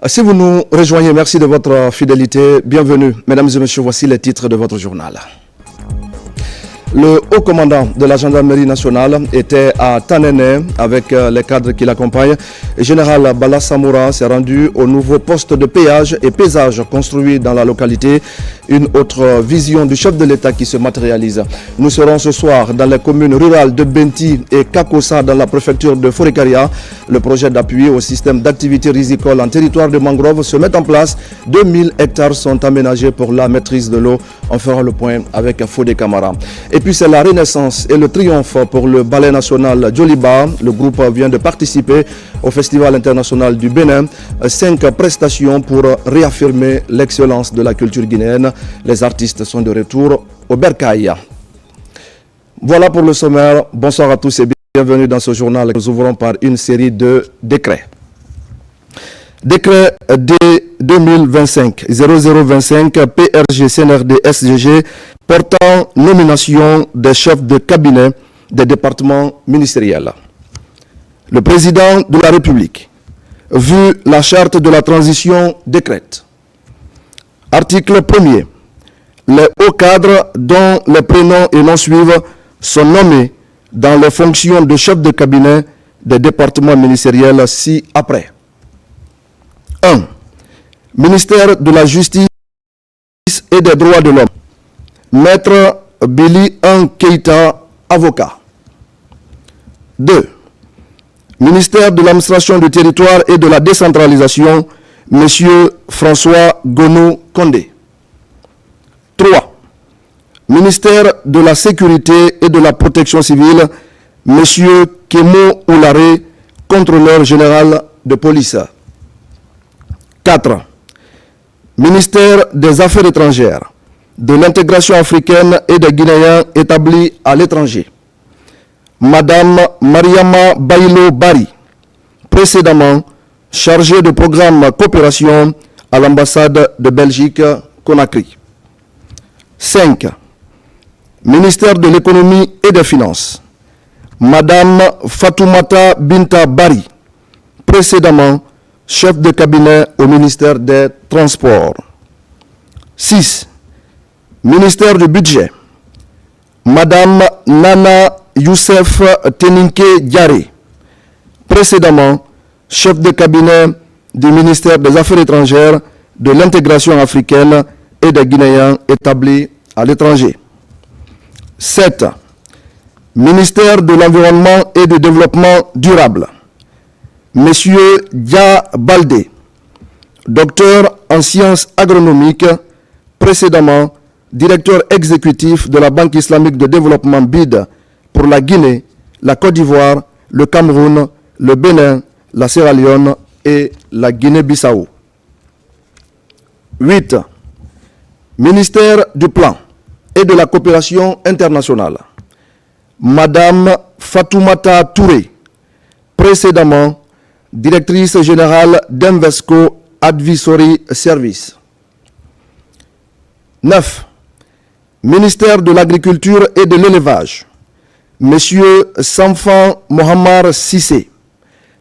Si vous nous rejoignez, merci de votre fidélité. Bienvenue. Mesdames et messieurs, voici les titres de votre journal. Le haut commandant de la gendarmerie nationale était à Tanene avec les cadres qui l'accompagnent. Général Bala Samoura s'est rendu au nouveau poste de péage et pesage construit dans la localité. Une autre vision du chef de l'État qui se matérialise. Nous serons ce soir dans les communes rurales de Benti et Kakossa dans la préfecture de Forikaria. Le projet d'appui au système d'activité risicole en territoire de mangrove se met en place. 2000 hectares sont aménagés pour la maîtrise de l'eau. On fera le point avec Fodé Camara. Et puis c'est la renaissance et le triomphe pour le ballet national Djoliba. Le groupe vient de participer au Festival international du Bénin. 5 prestations pour réaffirmer l'excellence de la culture guinéenne. Les artistes sont de retour au Bercail. Voilà pour le sommaire. Bonsoir à tous et bienvenue dans ce journal. Nous ouvrons par une série de décrets. Décret D2025-0025 PRG CNRD SGG portant nomination des chefs de cabinet des départements ministériels. Le président de la République, vu la charte de la transition décrète. Article 1er. Les hauts cadres dont les prénoms et noms suivent sont nommés dans les fonctions de chef de cabinet des départements ministériels ci-après. 1. Ministère de la Justice et des Droits de l'Homme. Maître Billy Keita, avocat. 2. Ministère de l'Administration du Territoire et de la Décentralisation, Monsieur François Gonou Condé. 3. Ministère de la Sécurité et de la Protection civile, Monsieur Kemo Oulare, contrôleur général de police. 4. Ministère des Affaires étrangères, de l'intégration africaine et des Guinéens établis à l'étranger. Madame Mariama Bailo Bari, précédemment chargée de programme coopération à l'ambassade de Belgique, Conakry. 5. Ministère de l'économie et des finances. Madame Fatoumata Binta Bari, précédemment chef de cabinet au ministère des Transports. 6. Ministère du Budget. Madame Nana Youssef Teninke Diaré, précédemment chef de cabinet du ministère des Affaires étrangères, de l'intégration africaine et des Guinéens établis à l'étranger. 7. Ministère de l'Environnement et du Développement durable. Monsieur Dia Baldé, docteur en sciences agronomiques, précédemment directeur exécutif de la Banque islamique de développement BID pour la Guinée, la Côte d'Ivoire, le Cameroun, le Bénin, la Sierra Leone et la Guinée-Bissau. 8. Ministère du Plan et de la Coopération internationale. Madame Fatoumata Touré, précédemment directrice générale d'Invesco Advisory Service. 9. Ministère de l'Agriculture et de l'Élevage. Monsieur Samfan Mohamed Sissé,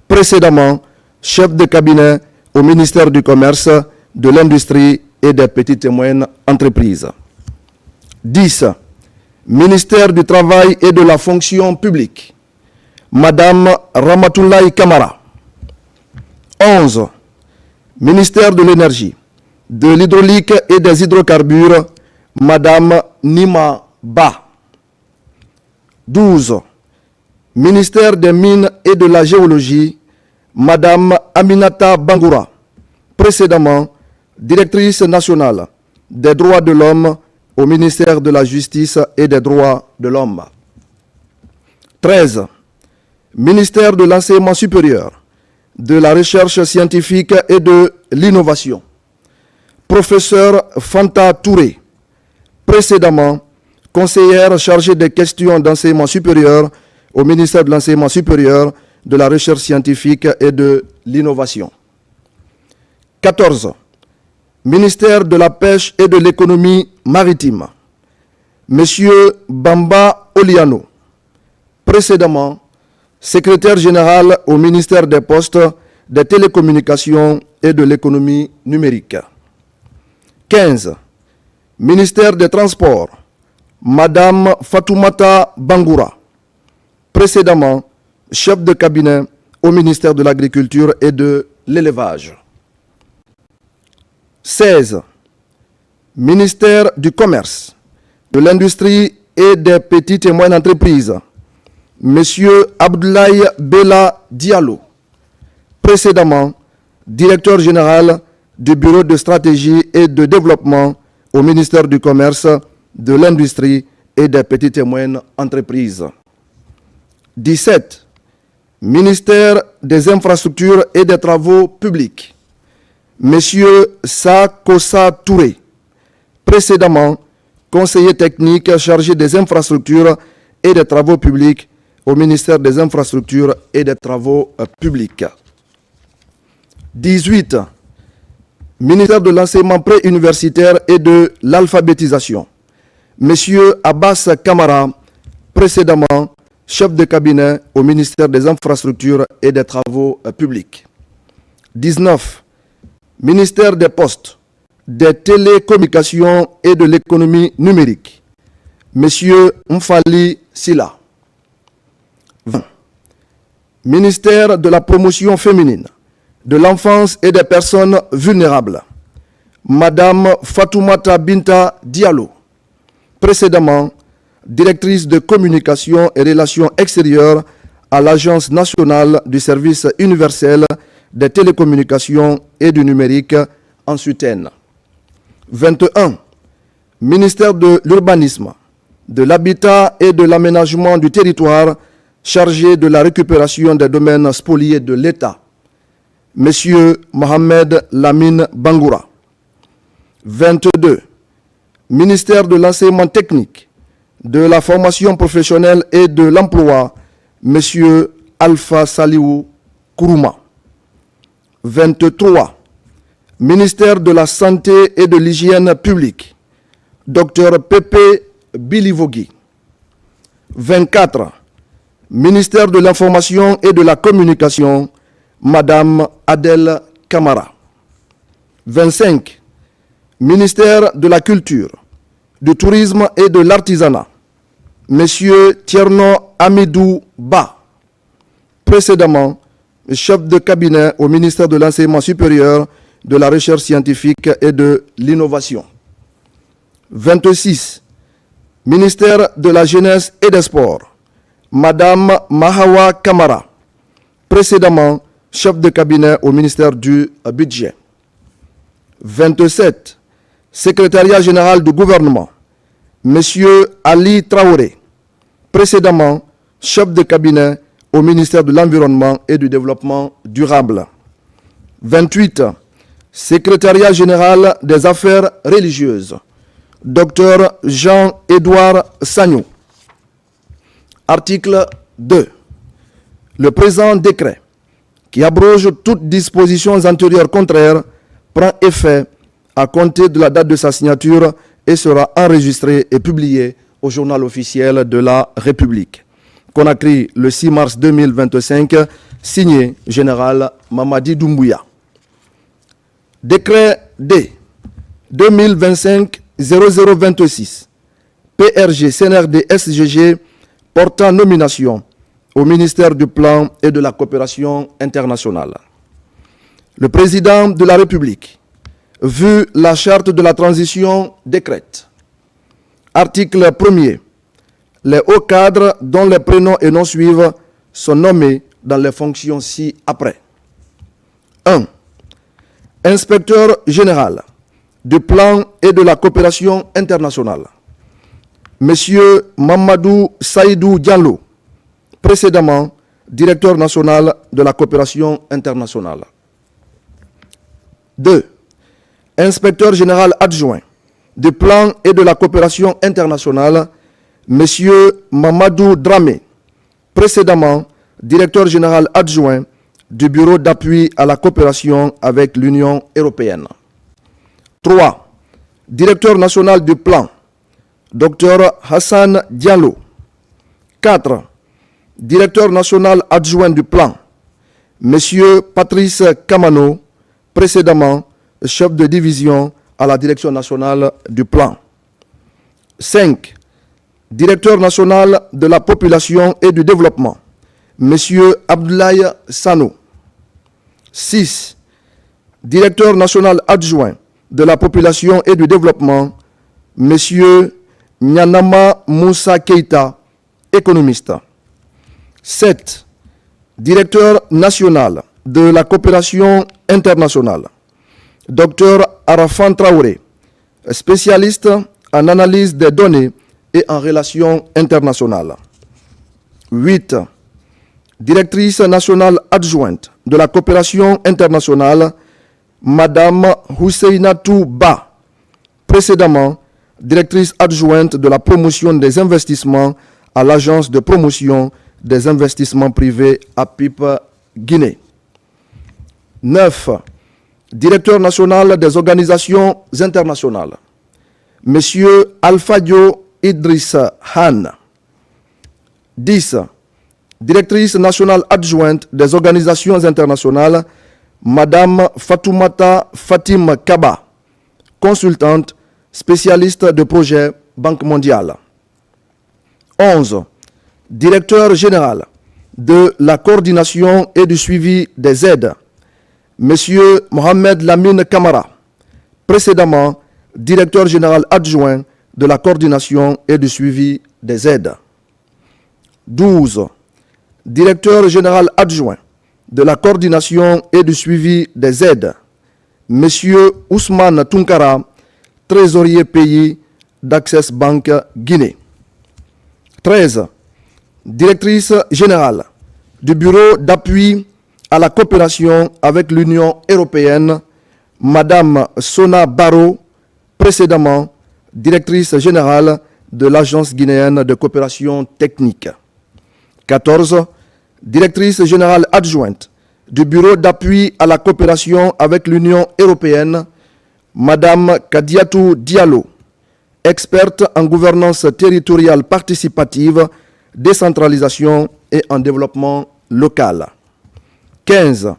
précédemment chef de cabinet au ministère du Commerce, de l'Industrie et des Petites et Moyennes Entreprises. 10. Ministère du Travail et de la Fonction publique. Madame Ramatoulaye Kamara. 11. Ministère de l'Énergie, de l'Hydraulique et des Hydrocarbures, Madame Nima Ba. 12. Ministère des Mines et de la Géologie, Madame Aminata Bangoura, précédemment directrice nationale des droits de l'homme au ministère de la Justice et des Droits de l'Homme. 13. Ministère de l'Enseignement supérieur, de la recherche scientifique et de l'innovation. Professeur Fanta Touré, précédemment conseillère chargée des questions d'enseignement supérieur au ministère de l'Enseignement supérieur, de la recherche scientifique et de l'innovation. 14. Ministère de la Pêche et de l'économie maritime. Monsieur Bamba Oliano, précédemment secrétaire général au ministère des Postes, des Télécommunications et de l'économie numérique. 15. Ministère des Transports, Madame Fatoumata Bangoura, précédemment chef de cabinet au ministère de l'Agriculture et de l'Élevage. 16. Ministère du Commerce, de l'Industrie et des Petites et Moyennes Entreprises, Monsieur Abdoulaye Bella Diallo, précédemment directeur général du Bureau de stratégie et de développement au ministère du Commerce, de l'Industrie et des Petites et Moyennes Entreprises. 17. Ministère des Infrastructures et des Travaux Publics, Monsieur Sakossa Touré, précédemment conseiller technique chargé des infrastructures et des travaux publics au ministère des Infrastructures et des Travaux publics. 18. Ministère de l'Enseignement préuniversitaire et de l'Alphabétisation, Monsieur Abbas Kamara, précédemment chef de cabinet au ministère des Infrastructures et des Travaux publics. 19. Ministère des Postes, des Télécommunications et de l'économie numérique, Monsieur Mfali Silla. 20. Ministère de la Promotion féminine, de l'enfance et des personnes vulnérables, Madame Fatoumata Binta Diallo, précédemment directrice de communication et relations extérieures à l'Agence nationale du service universel des télécommunications et du numérique en Soutène. 21. Ministère de l'Urbanisme, de l'Habitat et de l'Aménagement du territoire, chargé de la récupération des domaines spoliés de l'État, Monsieur Mohamed Lamine Bangoura. 22. Ministère de l'Enseignement technique, de la formation professionnelle et de l'emploi, Monsieur Alpha Saliou Kourouma. 23. Ministère de la Santé et de l'Hygiène publique, Dr Pepe Bilivogui. 24. Ministère de l'Information et de la Communication, Madame Adèle Camara. 25. Ministère de la Culture, du Tourisme et de l'Artisanat, Monsieur Tierno Amidou Ba, précédemment chef de cabinet au ministère de l'Enseignement supérieur, de la Recherche scientifique et de l'Innovation. 26. Ministère de la Jeunesse et des Sports, Madame Mahawa Kamara, précédemment chef de cabinet au ministère du Budget. 27. Secrétariat général du gouvernement, Monsieur Ali Traoré, précédemment chef de cabinet au ministère de l'Environnement et du Développement durable. 28. Secrétariat général des affaires religieuses, Dr Jean-Édouard Sagnou. Article 2. Le présent décret, qui abroge toutes dispositions antérieures contraires, prend effet à compter de la date de sa signature et sera enregistré et publié au journal officiel de la République. Conakry, le 6 mars 2025, signé Général Mamadi Doumbouya. Décret D 2025-0026, PRG CNRD SGG, portant nomination au ministère du Plan et de la Coopération internationale. Le président de la République, vu la charte de la transition, décrète. Article 1er. Les hauts cadres dont les prénoms et noms suivent sont nommés dans les fonctions ci-après. 1. Inspecteur général du Plan et de la Coopération internationale, Monsieur Mamadou Saïdou Diallo, précédemment directeur national de la coopération internationale. 2. Inspecteur général adjoint du Plan et de la Coopération internationale, Monsieur Mamadou Dramé, précédemment directeur général adjoint du Bureau d'appui à la coopération avec l'Union européenne. 3. Directeur national du Plan, Dr Hassan Diallo. 4. Directeur national adjoint du Plan, Monsieur Patrice Kamano, précédemment chef de division à la Direction nationale du plan. 5. Directeur national de la population et du développement, M. Abdoulaye Sano. 6. Directeur national adjoint de la population et du développement, M. Nyanama Moussa Keita, économiste. 7. Directeur national de la coopération internationale, Dr Arafan Traoré, spécialiste en analyse des données et en relations internationales. 8. Directrice nationale adjointe de la coopération internationale, Madame Husseinatou Ba, précédemment directrice adjointe de la promotion des investissements à l'Agence de promotion des investissements privés à APIP Guinée. 9. Directeur national des organisations internationales, M. Alfadio Idrissa Han. 10. Directrice nationale adjointe des organisations internationales, Madame Fatoumata Fatim Kaba, consultante, spécialiste de projet Banque mondiale. 11. Directeur général de la coordination et du suivi des aides, M. Mohamed Lamine Kamara, précédemment directeur général adjoint de la coordination et du suivi des aides. 12. Directeur général adjoint de la coordination et du suivi des aides, M. Ousmane Tunkara, trésorier pays d'Access Bank Guinée. 13. Directrice générale du Bureau d'appui à la coopération avec l'Union européenne, Madame Sona Baro, précédemment directrice générale de l'Agence guinéenne de coopération technique. 14. Directrice générale adjointe du Bureau d'appui à la coopération avec l'Union européenne, Madame Kadiatou Diallo, experte en gouvernance territoriale participative, décentralisation et en développement local. 15.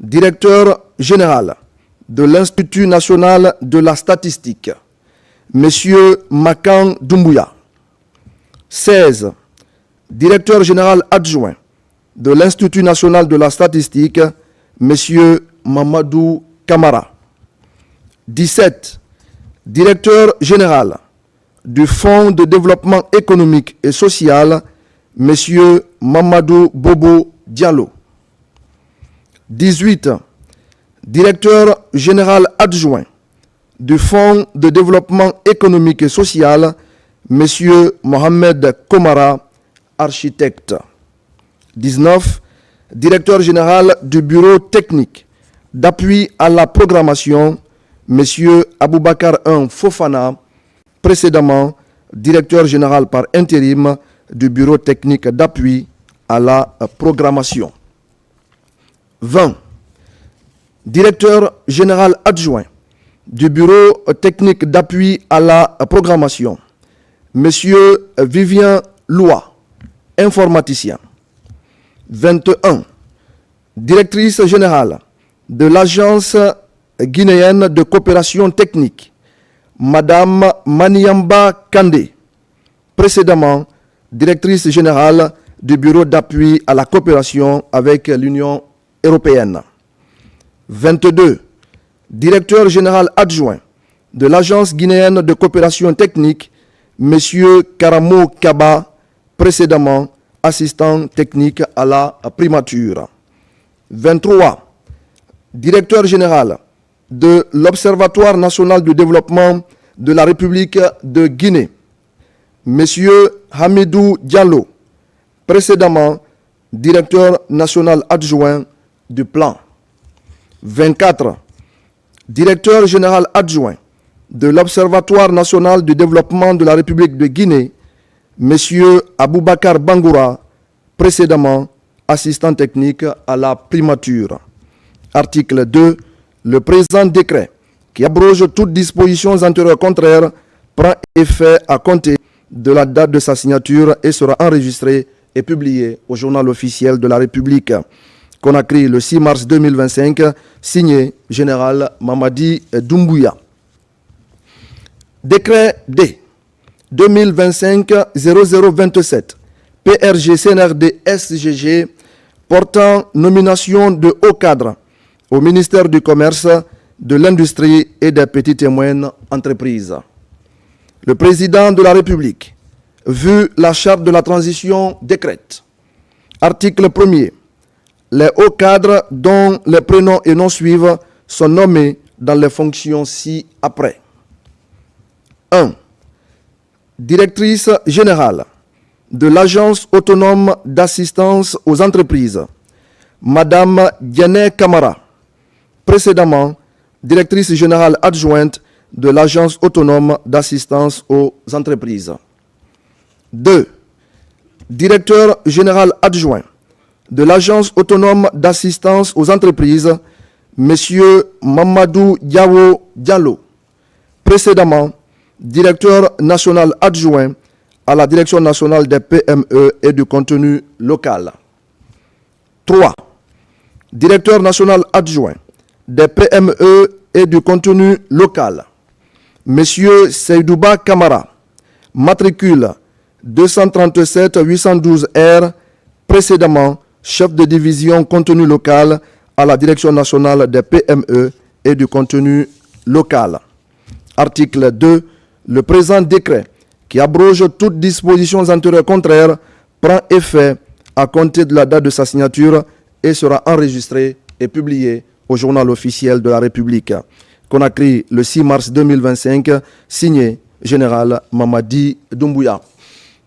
Directeur général de l'Institut national de la statistique, M. Makan Doumbouya. 16. Directeur général adjoint de l'Institut national de la statistique, M. Mamadou Kamara. 17. Directeur général du Fonds de développement économique et social, M. Mamadou Bobo Diallo. 18. Directeur général adjoint du Fonds de développement économique et social, M. Mohamed Komara, architecte. 19. Directeur général du Bureau technique d'appui à la programmation, M. Aboubakar Fofana, précédemment directeur général par intérim du Bureau technique d'appui à la programmation. 20. Directeur général adjoint du Bureau technique d'appui à la programmation, M. Vivien Loua, informaticien. 21. Directrice générale de l'Agence guinéenne de coopération technique, Madame Maniamba Kandé, précédemment directrice générale du Bureau d'appui à la coopération avec l'Union européenne. 22. Directeur général adjoint de l'Agence guinéenne de coopération technique, M. Karamo Kaba, précédemment assistant technique à la primature. 23. Directeur général de l'Observatoire national du développement de la République de Guinée, M. Hamidou Diallo, précédemment directeur national adjoint du plan. 24. Directeur général adjoint de l'Observatoire national du développement de la République de Guinée, M. Aboubakar Bangoura, précédemment assistant technique à la primature. Article 2. Le présent décret, qui abroge toutes dispositions antérieures contraires, prend effet à compter de la date de sa signature et sera enregistré et publié au journal officiel de la République. Conakry, le 6 mars 2025, signé Général Mamadi Doumbouya. Décret D 2025-0027 PRG CNRD SGG portant nomination de hauts cadres au ministère du Commerce, de l'Industrie et des petites et moyennes entreprises. Le président de la République, vu la charte de la transition décrète. Article 1er. Les hauts cadres dont les prénoms et noms suivent sont nommés dans les fonctions ci-après. 1. Directrice générale de l'Agence autonome d'assistance aux entreprises, Madame Diané Camara, précédemment directrice générale adjointe de l'Agence autonome d'assistance aux entreprises. 2. Directeur général adjoint de l'Agence autonome d'assistance aux entreprises, Monsieur Mamadou Diawo Diallo, précédemment directeur national adjoint à la Direction nationale des PME et du contenu local. 3. Directeur national adjoint des PME et du contenu local, Monsieur Seydouba Kamara, matricule 237-812R, précédemment chef de division contenu local à la Direction nationale des PME et du contenu local. Article 2. Le présent décret, qui abroge toutes dispositions antérieures contraires, prend effet à compter de la date de sa signature et sera enregistré et publié au journal officiel de la République. Conakry, le 6 mars 2025, signé Général Mamadi Doumbouya.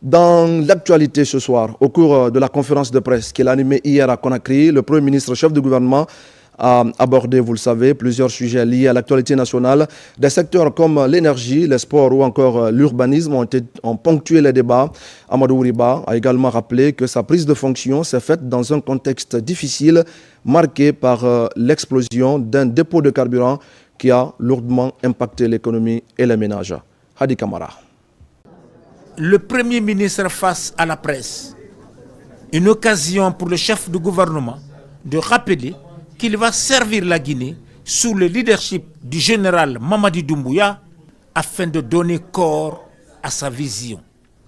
Dans l'actualité ce soir, au cours de la conférence de presse qu'il a animée hier à Conakry, le Premier ministre chef du gouvernement a abordé, vous le savez, plusieurs sujets liés à l'actualité nationale. Des secteurs comme l'énergie, les sports ou encore l'urbanisme ont ponctué les débats. Amadou Ouriba a également rappelé que sa prise de fonction s'est faite dans un contexte difficile marqué par l'explosion d'un dépôt de carburant qui a lourdement impacté l'économie et les ménages. Hadi Kamara. Le Premier ministre face à la presse, une occasion pour le chef du gouvernement de rappeler qu'il va servir la Guinée sous le leadership du général Mamadi Doumbouya afin de donner corps à sa vision.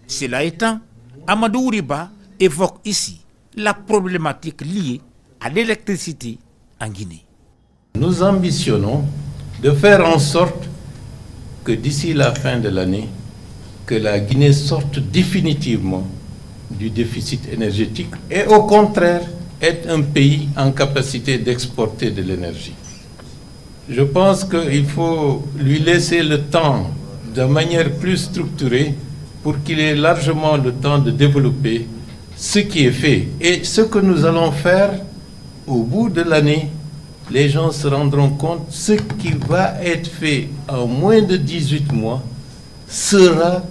Cela étant, Amadou Ouriba évoque ici la problématique liée à l'électricité en Guinée. Nous ambitionnons de faire en sorte que d'ici la fin de l'année, que la Guinée sorte définitivement du déficit énergétique et au contraire être un pays en capacité d'exporter de l'énergie. Je pense qu'il faut lui laisser le temps de manière plus structurée pour qu'il ait largement le temps de développer ce qui est fait. Et ce que nous allons faire au bout de l'année, les gens se rendront compte, ce qui va être fait en moins de 18 mois sera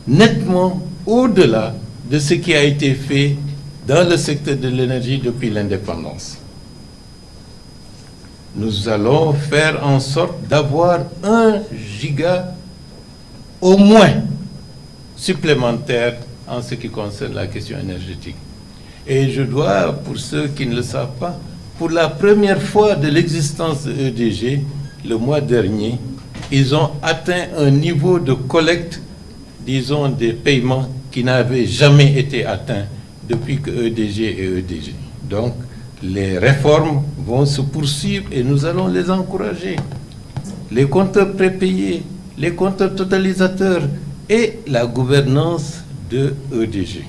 nettement au-delà de ce qui a été fait dans le secteur de l'énergie depuis l'indépendance. Nous allons faire en sorte d'avoir 1 giga au moins supplémentaire en ce qui concerne la question énergétique. Et je dois, pour ceux qui ne le savent pas, pour la première fois de l'existence de EDG, le mois dernier, ils ont atteint un niveau de collecte, disons, des paiements qui n'avaient jamais été atteints depuis que EDG est EDG. Donc, les réformes vont se poursuivre et nous allons les encourager. Les compteurs prépayés, les compteurs totalisateurs et la gouvernance de EDG.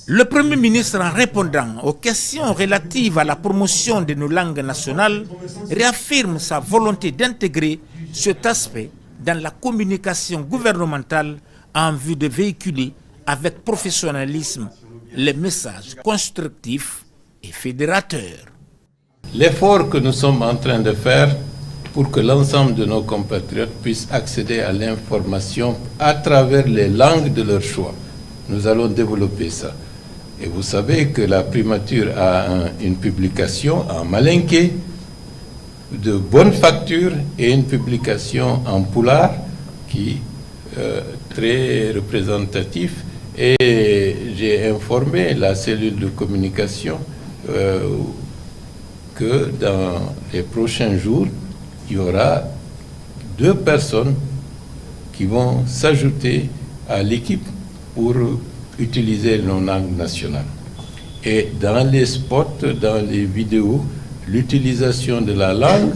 Le Premier ministre, en répondant aux questions relatives à la promotion de nos langues nationales, réaffirme sa volonté d'intégrer cet aspect dans la communication gouvernementale en vue de véhiculer avec professionnalisme les messages constructifs et fédérateurs. L'effort que nous sommes en train de faire pour que l'ensemble de nos compatriotes puissent accéder à l'information à travers les langues de leur choix, nous allons développer ça. Et vous savez que la primature a une publication en malinké de bonne facture et une publication en poulard qui est très représentatif. Et j'ai informé la cellule de communication que dans les prochains jours, il y aura 2 personnes qui vont s'ajouter à l'équipe pour utiliser nos langues nationales. Et dans les spots, dans les vidéos, l'utilisation de la langue,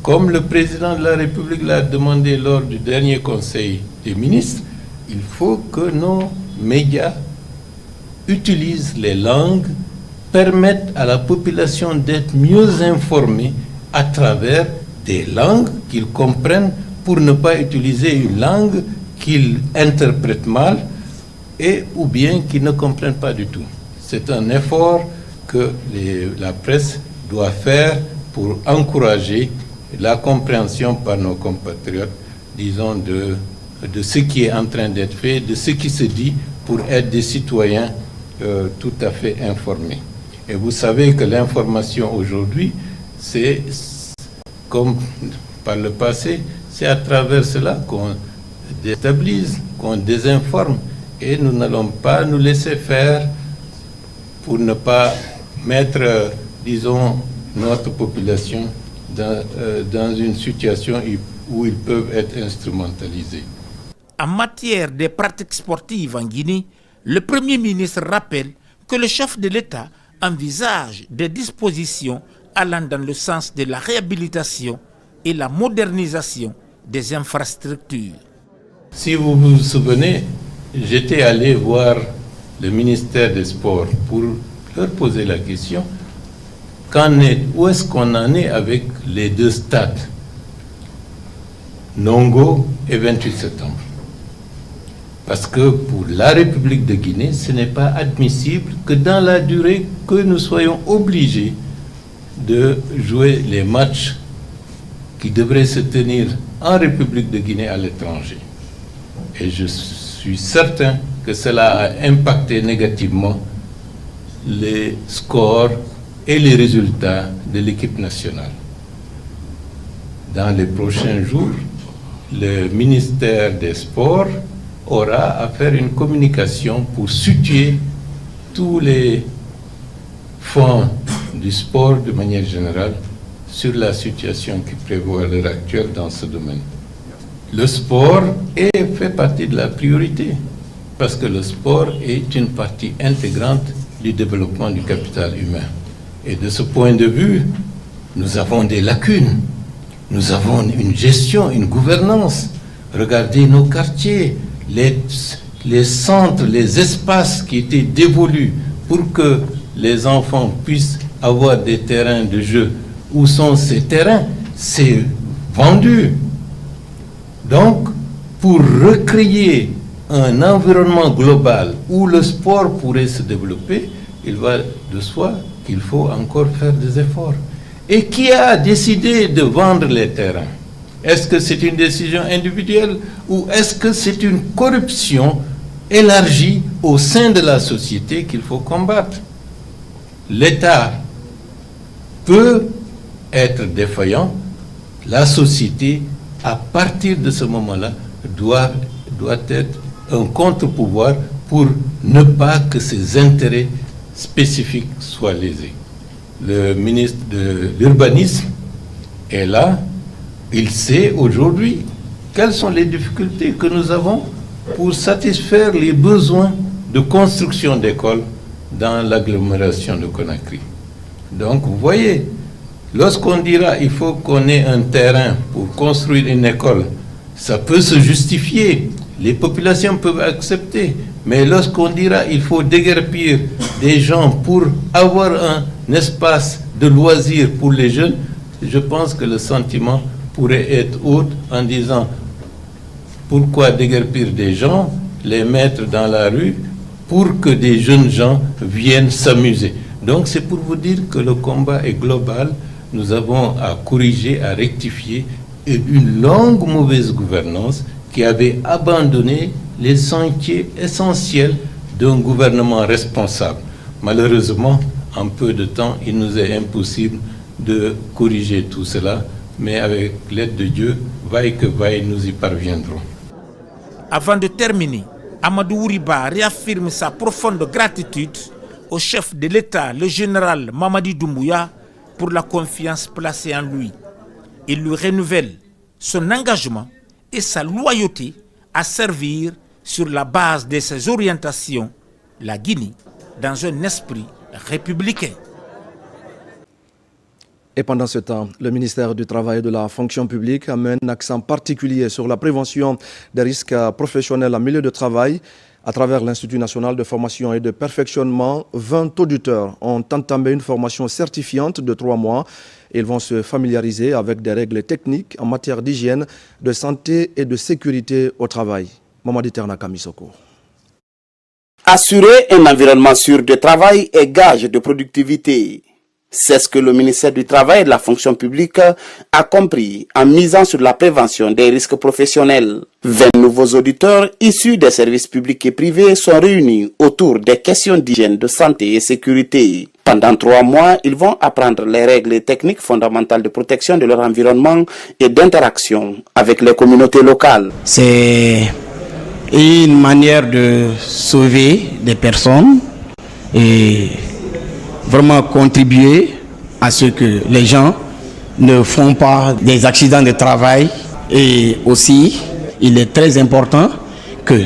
comme le président de la République l'a demandé lors du dernier Conseil des ministres, il faut que nos médias utilisent les langues, permettent à la population d'être mieux informée à travers des langues qu'ils comprennent pour ne pas utiliser une langue qu'ils interprètent mal et ou bien qu'ils ne comprennent pas du tout. C'est un effort que la presse doit faire pour encourager la compréhension par nos compatriotes, disons, de ce qui est en train d'être fait, de ce qui se dit pour être des citoyens tout à fait informés. Et vous savez que l'information aujourd'hui, c'est comme par le passé, c'est à travers cela qu'on déstabilise, qu'on désinforme. Et nous n'allons pas nous laisser faire pour ne pas mettre, disons, notre population dans une situation où ils peuvent être instrumentalisés. En matière des pratiques sportives en Guinée, le Premier ministre rappelle que le chef de l'État envisage des dispositions allant dans le sens de la réhabilitation et la modernisation des infrastructures. Si vous vous souvenez, j'étais allé voir le ministère des Sports pour leur poser la question, où est-ce qu'on en est avec les 2 stades, Nongo et 28 septembre? Parce que pour la République de Guinée, ce n'est pas admissible que dans la durée que nous soyons obligés de jouer les matchs qui devraient se tenir en République de Guinée à l'étranger. Et je suis certain que cela a impacté négativement les scores et les résultats de l'équipe nationale. Dans les prochains jours, le ministère des Sports aura à faire une communication pour situer tous les fonds du sport de manière générale sur la situation qui prévaut à l'heure actuelle dans ce domaine. Le sport fait partie de la priorité parce que le sport est une partie intégrante du développement du capital humain. Et de ce point de vue, nous avons des lacunes. Nous avons une gestion, une gouvernance. Regardez nos quartiers, les centres, les espaces qui étaient dévolus pour que les enfants puissent avoir des terrains de jeu. Où sont ces terrains? C'est vendu. Donc, pour recréer un environnement global où le sport pourrait se développer, il va de soi qu'il faut encore faire des efforts. Et qui a décidé de vendre les terrains? Est-ce que c'est une décision individuelle ou est-ce que c'est une corruption élargie au sein de la société qu'il faut combattre? L'État peut être défaillant, la société, à partir de ce moment-là, doit être un contre-pouvoir pour ne pas que ses intérêts spécifiques soient lésés. Le ministre de l'Urbanisme est là. Il sait aujourd'hui quelles sont les difficultés que nous avons pour satisfaire les besoins de construction d'écoles dans l'agglomération de Conakry. Donc, vous voyez, lorsqu'on dira qu'il faut qu'on ait un terrain pour construire une école, ça peut se justifier, les populations peuvent accepter, mais lorsqu'on dira qu'il faut déguerpir des gens pour avoir un espace de loisirs pour les jeunes, je pense que le sentiment pourrait être autre en disant pourquoi déguerpir des gens, les mettre dans la rue pour que des jeunes gens viennent s'amuser. Donc c'est pour vous dire que le combat est global. Nous avons à corriger, à rectifier une longue mauvaise gouvernance qui avait abandonné les sentiers essentiels d'un gouvernement responsable. Malheureusement, en peu de temps, il nous est impossible de corriger tout cela, mais avec l'aide de Dieu, vaille que vaille, nous y parviendrons. Avant de terminer, Amadou Ouriba réaffirme sa profonde gratitude au chef de l'État, le général Mamadi Doumbouya, pour la confiance placée en lui. Il lui renouvelle son engagement et sa loyauté à servir sur la base de ses orientations la Guinée dans un esprit républicain. Et pendant ce temps, le ministère du Travail et de la Fonction publique a mis un accent particulier sur la prévention des risques professionnels en milieu de travail. À travers l'Institut national de formation et de perfectionnement, 20 auditeurs ont entamé une formation certifiante de 3 mois. Ils vont se familiariser avec des règles techniques en matière d'hygiène, de santé et de sécurité au travail. Mamadi Ternaka Misoko. Assurer un environnement sûr de travail est gage de productivité. C'est ce que le ministère du Travail et de la Fonction publique a compris en misant sur la prévention des risques professionnels. 20 nouveaux auditeurs issus des services publics et privés sont réunis autour des questions d'hygiène, de santé et sécurité. Pendant 3 mois, ils vont apprendre les règles et techniques fondamentales de protection de leur environnement et d'interaction avec les communautés locales. C'est une manière de sauver des personnes et vraiment contribuer à ce que les gens ne font pas des accidents de travail. Et aussi, il est très important que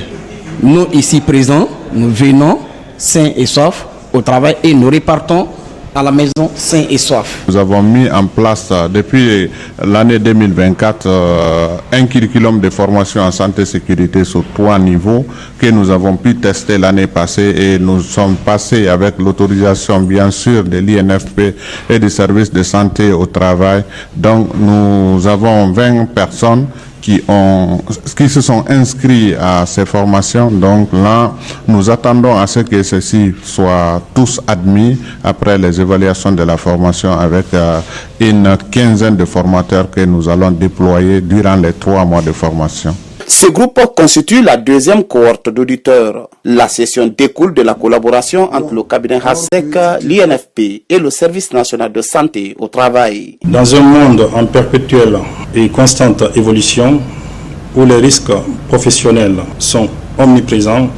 nous ici présents, nous venons sains et saufs au travail et nous repartons à la maison sains et saufs. Nous avons mis en place depuis l'année 2024 un curriculum de formation en santé et sécurité sur 3 niveaux que nous avons pu tester l'année passée et nous sommes passés avec l'autorisation bien sûr de l'INFP et du service de santé au travail. Donc nous avons 20 personnes qui se sont inscrits à ces formations. Donc là, nous attendons à ce que ceux-ci soient tous admis après les évaluations de la formation avec une quinzaine de formateurs que nous allons déployer durant les 3 mois de formation. Ce groupe constitue la 2e cohorte d'auditeurs. La session découle de la collaboration entre le cabinet HASEC, l'INFP et le Service national de santé au travail. Dans un monde en perpétuelle et constante évolution, où les risques professionnels sont omniprésents,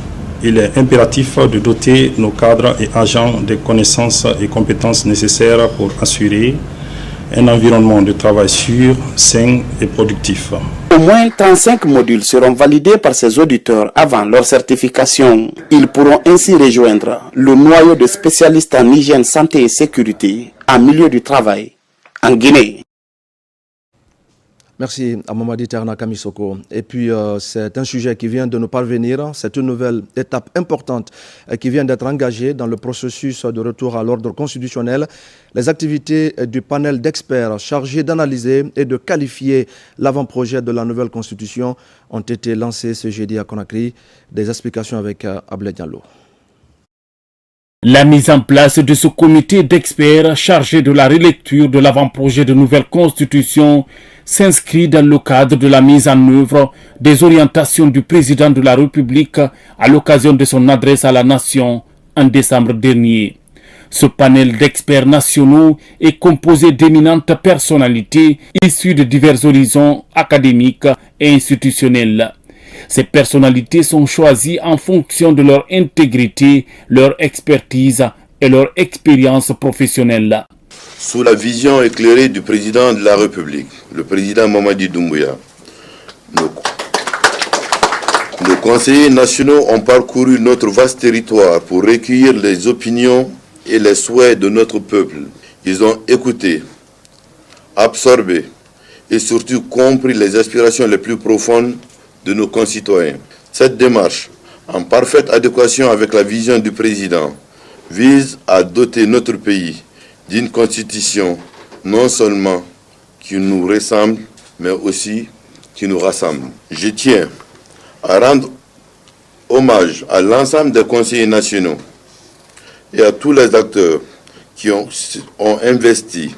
il est impératif de doter nos cadres et agents des connaissances et compétences nécessaires pour assurer un environnement de travail sûr, sain et productif. Au moins 35 modules seront validés par ces auditeurs avant leur certification. Ils pourront ainsi rejoindre le noyau de spécialistes en hygiène, santé et sécurité en milieu du travail en Guinée. Merci à Mamadi Ternaka Misoko. Et puis, c'est un sujet qui vient de nous parvenir. C'est une nouvelle étape importante qui vient d'être engagée dans le processus de retour à l'ordre constitutionnel. Les activités du panel d'experts chargés d'analyser et de qualifier l'avant-projet de la nouvelle constitution ont été lancées ce jeudi à Conakry. Des explications avec Ablé Diallo. La mise en place de ce comité d'experts chargé de la relecture de l'avant-projet de nouvelle constitution s'inscrit dans le cadre de la mise en œuvre des orientations du président de la République à l'occasion de son adresse à la nation en décembre dernier. Ce panel d'experts nationaux est composé d'éminentes personnalités issues de divers horizons académiques et institutionnels. Ces personnalités sont choisies en fonction de leur intégrité, leur expertise et leur expérience professionnelle. Sous la vision éclairée du président de la République, le président Mamadi Doumbouya, nos conseillers nationaux ont parcouru notre vaste territoire pour recueillir les opinions et les souhaits de notre peuple. Ils ont écouté, absorbé et surtout compris les aspirations les plus profondes de nos concitoyens. Cette démarche, en parfaite adéquation avec la vision du président, vise à doter notre pays d'une constitution non seulement qui nous ressemble, mais aussi qui nous rassemble. Je tiens à rendre hommage à l'ensemble des conseillers nationaux et à tous les acteurs qui ont investi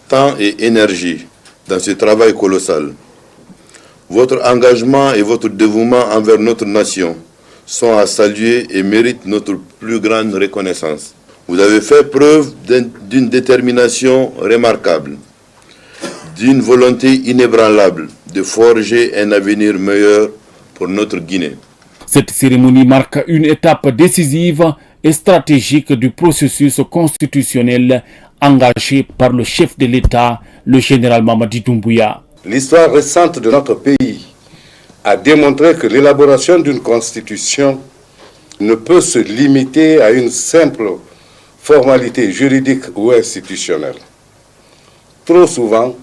temps et énergie dans ce travail colossal. Votre engagement et votre dévouement envers notre nation sont à saluer et méritent notre plus grande reconnaissance. Vous avez fait preuve d'une détermination remarquable, d'une volonté inébranlable de forger un avenir meilleur pour notre Guinée. Cette cérémonie marque une étape décisive et stratégique du processus constitutionnel engagé par le chef de l'État, le général Mamadi Doumbouya. L'histoire récente de notre pays a démontré que l'élaboration d'une constitution ne peut se limiter à une simple formalité juridique ou institutionnelle. Trop souvent,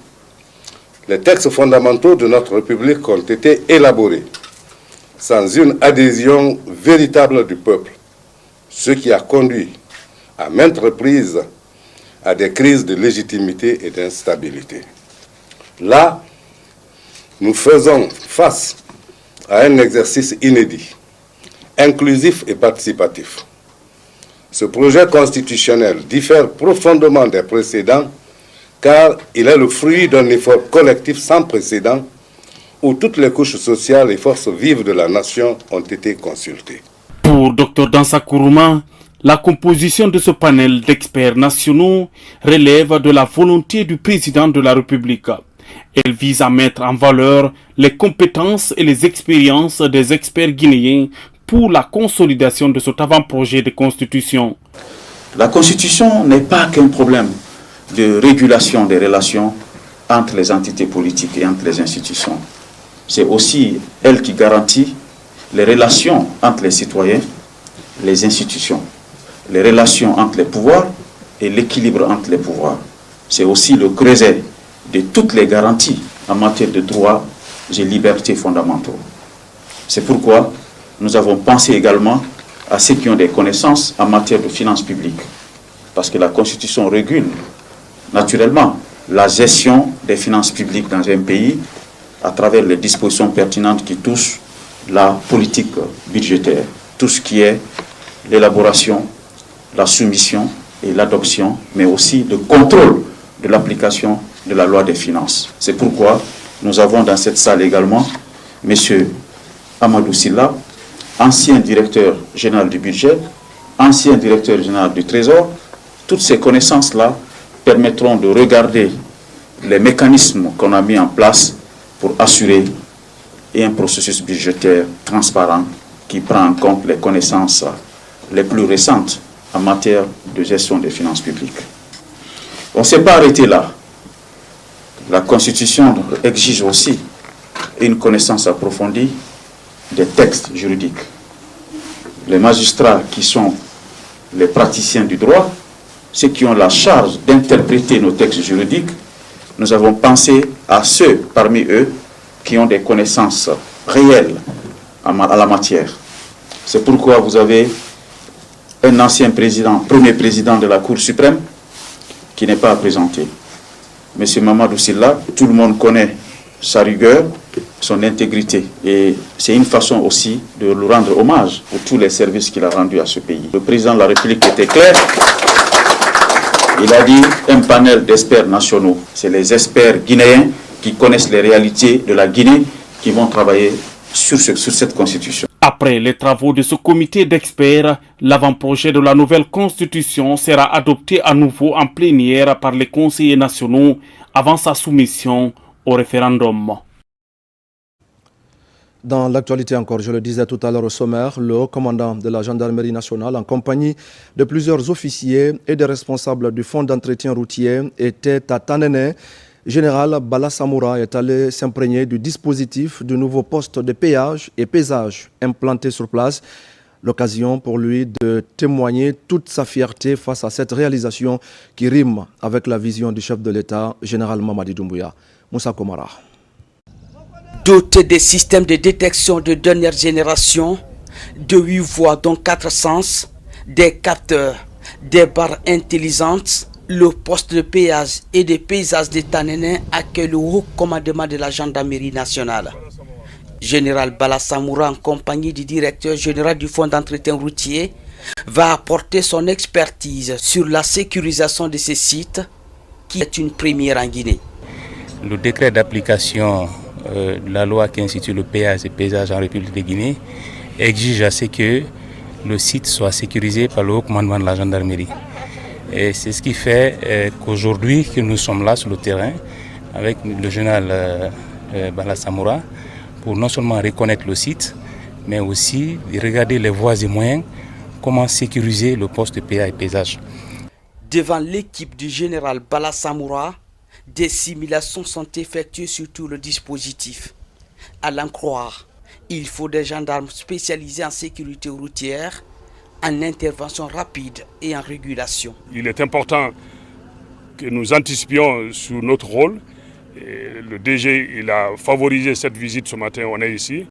les textes fondamentaux de notre République ont été élaborés sans une adhésion véritable du peuple, ce qui a conduit à maintes reprises à des crises de légitimité et d'instabilité. Là, nous faisons face à un exercice inédit, inclusif et participatif. Ce projet constitutionnel diffère profondément des précédents car il est le fruit d'un effort collectif sans précédent où toutes les couches sociales et forces vives de la nation ont été consultées. Pour Dr Dansa Kourouma, la composition de ce panel d'experts nationaux relève de la volonté du président de la République. Elle vise à mettre en valeur les compétences et les expériences des experts guinéens pour la consolidation de cet avant-projet de constitution. La constitution n'est pas qu'un problème de régulation des relations entre les entités politiques et entre les institutions. C'est aussi elle qui garantit les relations entre les citoyens, les institutions, les relations entre les pouvoirs et l'équilibre entre les pouvoirs. C'est aussi le creuset de toutes les garanties en matière de droits et libertés fondamentaux. C'est pourquoi nous avons pensé également à ceux qui ont des connaissances en matière de finances publiques, parce que la Constitution régule naturellement la gestion des finances publiques dans un pays à travers les dispositions pertinentes qui touchent la politique budgétaire, tout ce qui est l'élaboration, la soumission et l'adoption, mais aussi le contrôle de l'application de la loi des finances. C'est pourquoi nous avons dans cette salle également M. Amadou Silla, ancien directeur général du budget, ancien directeur général du Trésor. Toutes ces connaissances-là permettront de regarder les mécanismes qu'on a mis en place pour assurer un processus budgétaire transparent qui prend en compte les connaissances les plus récentes en matière de gestion des finances publiques. On ne s'est pas arrêté là. La Constitution exige aussi une connaissance approfondie des textes juridiques. Les magistrats qui sont les praticiens du droit, ceux qui ont la charge d'interpréter nos textes juridiques, nous avons pensé à ceux parmi eux qui ont des connaissances réelles à la matière. C'est pourquoi vous avez un ancien président, premier président de la Cour suprême, qui n'est pas à présenter. M. Mamadou Silla, tout le monde connaît sa rigueur, son intégrité. Et c'est une façon aussi de lui rendre hommage pour tous les services qu'il a rendus à ce pays. Le président de la République était clair. Il a dit un panel d'experts nationaux. C'est les experts guinéens qui connaissent les réalités de la Guinée qui vont travailler sur cette constitution. Après les travaux de ce comité d'experts, l'avant-projet de la nouvelle constitution sera adopté à nouveau en plénière par les conseillers nationaux avant sa soumission au référendum. Dans l'actualité encore, je le disais tout à l'heure au sommaire, le haut commandant de la gendarmerie nationale en compagnie de plusieurs officiers et des responsables du fonds d'entretien routier était à Tanene. Général Bala Samoura est allé s'imprégner du dispositif du nouveau poste de péage et pesage implanté sur place. L'occasion pour lui de témoigner toute sa fierté face à cette réalisation qui rime avec la vision du chef de l'État, Général Mamadi Doumbouya. Moussa Komara. Doté des systèmes de détection de dernière génération, de 8 voies dont 4 sens, des capteurs, des barres intelligentes, le poste de péage et de paysage de Tanene accueille le haut commandement de la gendarmerie nationale. Général Bala Samoura, en compagnie du directeur général du fonds d'entretien routier, va apporter son expertise sur la sécurisation de ces sites, qui est une première en Guinée. Le décret d'application de la loi qui institue le péage et paysage en République de Guinée exige à ce que le site soit sécurisé par le haut commandement de la gendarmerie. Et c'est ce qui fait qu'aujourd'hui que nous sommes là sur le terrain avec le général Bala Samoura pour non seulement reconnaître le site, mais aussi regarder les voies et moyens comment sécuriser le poste de PA et paysage. Devant l'équipe du général Bala Samoura, des simulations sont effectuées sur tout le dispositif. À l'en croire, il faut des gendarmes spécialisés en sécurité routière, en intervention rapide et en régulation. Il est important que nous anticipions sur notre rôle. Et le DG il a favorisé cette visite ce matin, on est ici.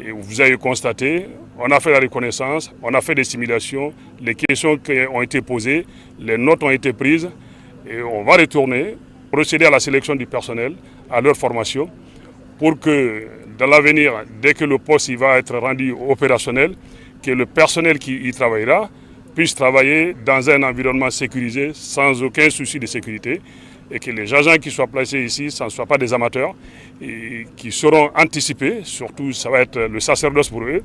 Et vous avez constaté, on a fait la reconnaissance, on a fait des simulations, les questions qui ont été posées, les notes ont été prises et on va retourner, procéder à la sélection du personnel, à leur formation, pour que dans l'avenir, dès que le poste il va être rendu opérationnel, que le personnel qui y travaillera puisse travailler dans un environnement sécurisé, sans aucun souci de sécurité, et que les agents qui soient placés ici, ce ne soient pas des amateurs, et qui seront anticipés, surtout ça va être le sacerdoce pour eux.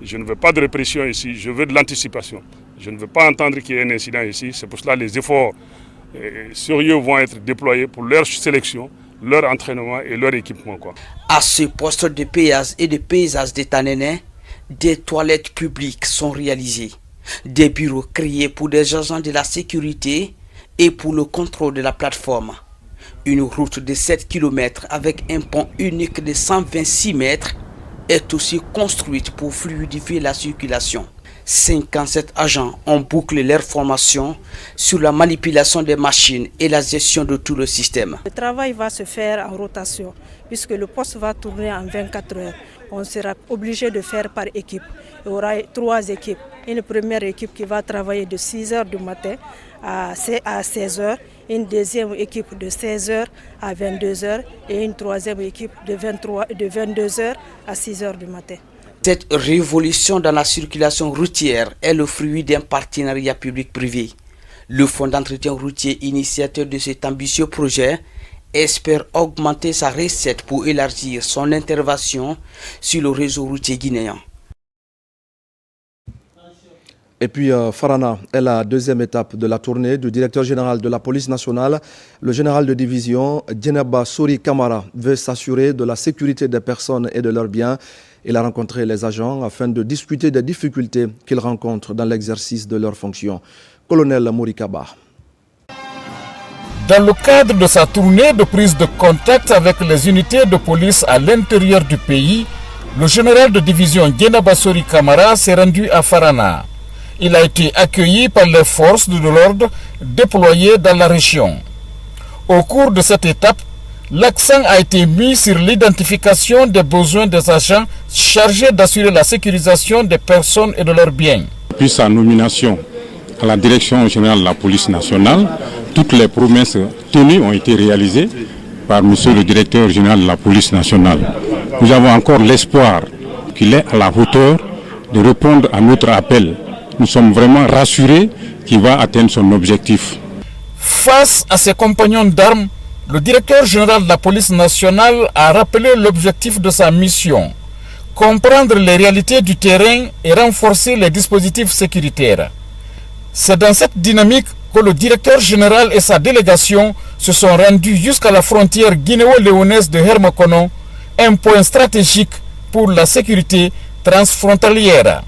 Je ne veux pas de répression ici, je veux de l'anticipation. Je ne veux pas entendre qu'il y ait un incident ici, c'est pour cela que les efforts sérieux vont être déployés pour leur sélection, leur entraînement et leur équipement. À ce poste de péage et de paysage de Tanene, des toilettes publiques sont réalisées, des bureaux créés pour des agents de la sécurité et pour le contrôle de la plateforme. Une route de 7 km avec un pont unique de 126 mètres est aussi construite pour fluidifier la circulation. 57 agents ont bouclé leur formation sur la manipulation des machines et la gestion de tout le système. Le travail va se faire en rotation puisque le poste va tourner en 24 heures. On sera obligé de faire par équipe. Il y aura 3 équipes. Une première équipe qui va travailler de 6 h du matin à 16 h, une deuxième équipe de 16 h à 22 h et une troisième équipe de 22 h à 6 h du matin. Cette révolution dans la circulation routière est le fruit d'un partenariat public-privé. Le Fonds d'entretien routier, initiateur de cet ambitieux projet, espère augmenter sa recette pour élargir son intervention sur le réseau routier guinéen. Et puis Farana est la deuxième étape de la tournée du directeur général de la police nationale. Le général de division Djeneba Sori Kamara veut s'assurer de la sécurité des personnes et de leurs biens. Il a rencontré les agents afin de discuter des difficultés qu'ils rencontrent dans l'exercice de leurs fonctions. Colonel Morikaba. Dans le cadre de sa tournée de prise de contact avec les unités de police à l'intérieur du pays, le général de division Djeneba Sori Kamara s'est rendu à Farana. Il a été accueilli par les forces de l'ordre déployées dans la région. Au cours de cette étape, l'accent a été mis sur l'identification des besoins des agents chargés d'assurer la sécurisation des personnes et de leurs biens. Depuis sa nomination à la direction générale de la police nationale, toutes les promesses tenues ont été réalisées par monsieur le directeur général de la police nationale. Nous avons encore l'espoir qu'il est à la hauteur de répondre à notre appel. Nous sommes vraiment rassurés qu'il va atteindre son objectif. Face à ses compagnons d'armes, le directeur général de la police nationale a rappelé l'objectif de sa mission, comprendre les réalités du terrain et renforcer les dispositifs sécuritaires. C'est dans cette dynamique que le directeur général et sa délégation se sont rendus jusqu'à la frontière guinéo-léonaise de Hermakono, un point stratégique pour la sécurité transfrontalière.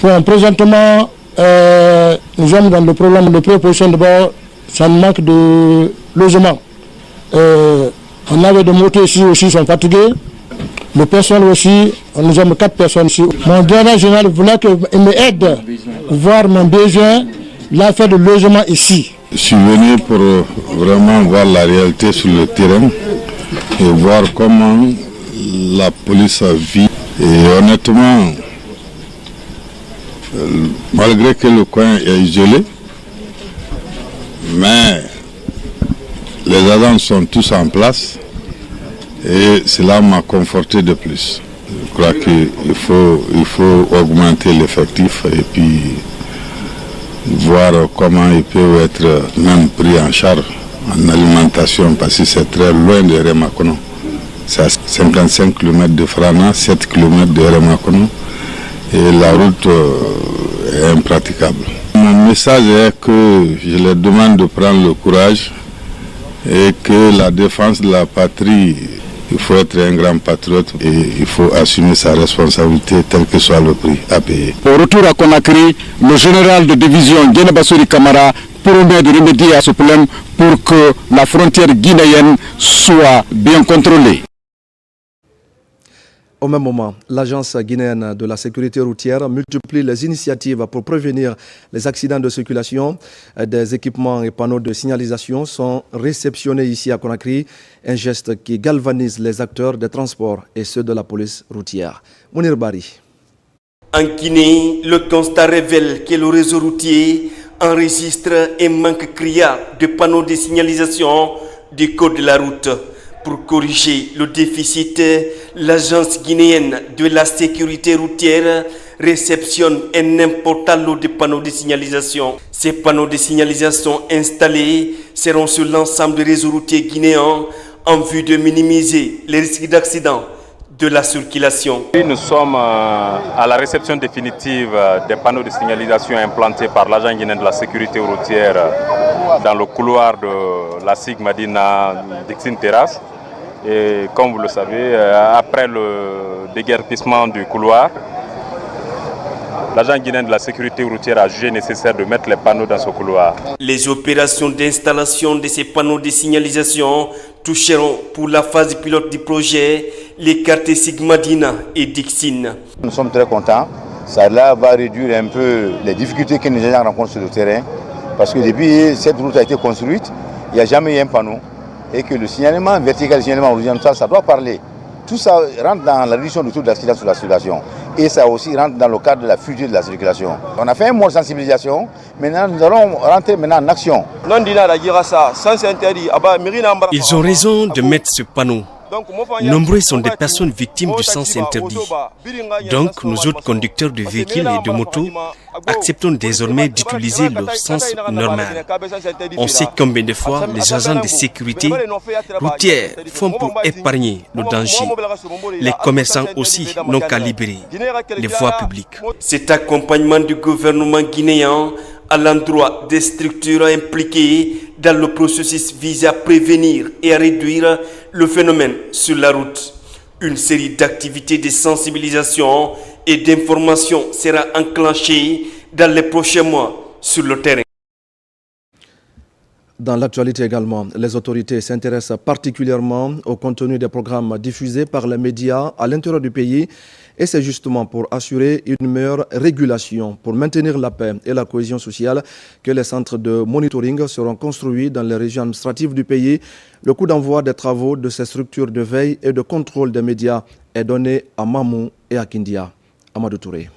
Bon, présentement, nous sommes dans le problème de préposition de bord, ça manque de logement. On avait des motos ici aussi, sont fatigués. Les personnes aussi, nous sommes 4 personnes ici. Mon directeur général voulait qu'il m'aide à voir mon besoin, l'affaire de logement ici. Je suis venu pour vraiment voir la réalité sur le terrain et voir comment la police vit. Et honnêtement, malgré que le coin est isolé, mais les agents sont tous en place et cela m'a conforté de plus. Je crois qu'il faut augmenter l'effectif et puis voir comment ils peuvent être même pris en charge en alimentation parce que c'est très loin de Hermakono. C'est à 55 km de Frana, 7 km de Hermakono. Et la route est impraticable. Mon message est que je leur demande de prendre le courage et que la défense de la patrie Il faut être un grand patriote et il faut assumer sa responsabilité, tel que soit le prix à payer. Au retour à Conakry, le général de division Guéné-Bassouri Camara promet de remédier à ce problème pour que la frontière guinéenne soit bien contrôlée. Au même moment, l'Agence guinéenne de la sécurité routière multiplie les initiatives pour prévenir les accidents de circulation. Des équipements et panneaux de signalisation sont réceptionnés ici à Conakry, un geste qui galvanise les acteurs des transports et ceux de la police routière. Mounir Bari. En Guinée, le constat révèle que le réseau routier enregistre un manque criard de panneaux de signalisation du code de la route. Pour corriger le déficit, l'Agence guinéenne de la sécurité routière réceptionne un important lot de panneaux de signalisation. Ces panneaux de signalisation installés seront sur l'ensemble du réseau routier guinéen en vue de minimiser les risques d'accident de la circulation. Nous sommes à la réception définitive des panneaux de signalisation implantés par l'Agence guinéenne de la sécurité routière dans le couloir de la SIG Madina Dixine Terrasse. Et comme vous le savez, après le déguerpissement du couloir, l'Agence guinéenne de la sécurité routière a jugé nécessaire de mettre les panneaux dans ce couloir. Les opérations d'installation de ces panneaux de signalisation toucheront pour la phase pilote du projet les quartiers Sigmadina et Dixine. Nous sommes très contents. Ça là va réduire un peu les difficultés que nous avons rencontrées sur le terrain. Parce que depuis cette route a été construite, il n'y a jamais eu un panneau. Et que le signalement vertical et le signalement horizontal, ça doit parler. Tout ça rentre dans la réduction du taux d'accident sur la circulation. Et ça aussi rentre dans le cadre de la fuite de la circulation. On a fait un mois de sensibilisation, maintenant nous allons rentrer en action. Ils ont raison de mettre ce panneau. Nombreux sont des personnes victimes du sens interdit. Donc, nous autres conducteurs de véhicules et de motos acceptons désormais d'utiliser le sens normal. On sait combien de fois les agents de sécurité routière font pour épargner le danger. Les commerçants aussi n'ont qu'à libérer les voies publiques. Cet accompagnement du gouvernement guinéen à l'endroit des structures impliquées dans le processus vise à prévenir et à réduire le phénomène sur la route. Une série d'activités de sensibilisation et d'information sera enclenchée dans les prochains mois sur le terrain. Dans l'actualité également, les autorités s'intéressent particulièrement au contenu des programmes diffusés par les médias à l'intérieur du pays et c'est justement pour assurer une meilleure régulation, pour maintenir la paix et la cohésion sociale que les centres de monitoring seront construits dans les régions administratives du pays. Le coup d'envoi des travaux de ces structures de veille et de contrôle des médias est donné à Mamou et à Kindia. Amadou Touré.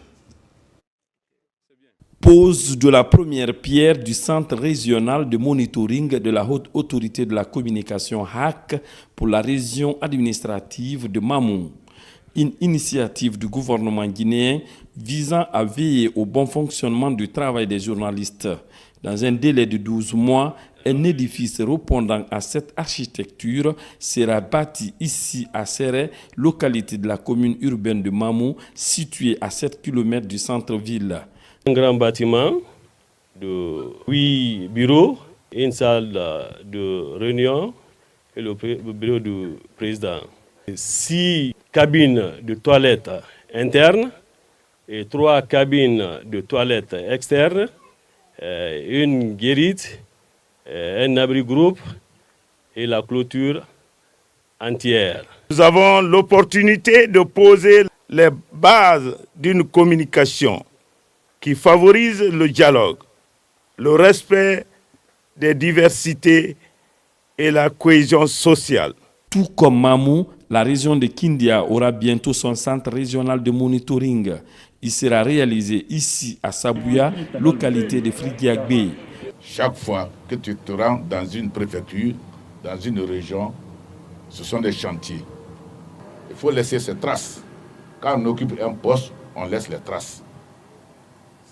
Pose de la première pierre du centre régional de monitoring de la haute autorité de la communication HAC pour la région administrative de Mamou. Une initiative du gouvernement guinéen visant à veiller au bon fonctionnement du travail des journalistes. Dans un délai de 12 mois, un édifice répondant à cette architecture sera bâti ici à Serré, localité de la commune urbaine de Mamou, située à 7 km du centre-ville. Un grand bâtiment de 8 bureaux, une salle de réunion et le bureau du président. 6 cabines de toilettes internes et 3 cabines de toilettes externes, une guérite, un abri-groupe et la clôture entière. Nous avons l'opportunité de poser les bases d'une communication qui favorise le dialogue, le respect des diversités et la cohésion sociale. Tout comme Mamou, la région de Kindia aura bientôt son centre régional de monitoring. Il sera réalisé ici à Sabouya, localité de Frigiagbe. Chaque fois que tu te rends dans une préfecture, dans une région, ce sont des chantiers. Il faut laisser ces traces. Quand on occupe un poste, on laisse les traces.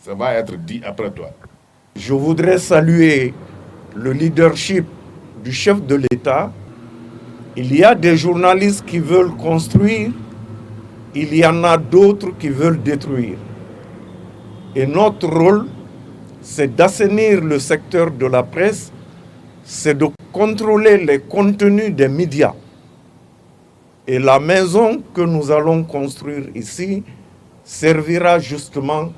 Ça va être dit après toi. Je voudrais saluer le leadership du chef de l'État. Il y a des journalistes qui veulent construire, il y en a d'autres qui veulent détruire. Et notre rôle, c'est d'assainir le secteur de la presse, c'est de contrôler les contenus des médias. Et la maison que nous allons construire ici servira justement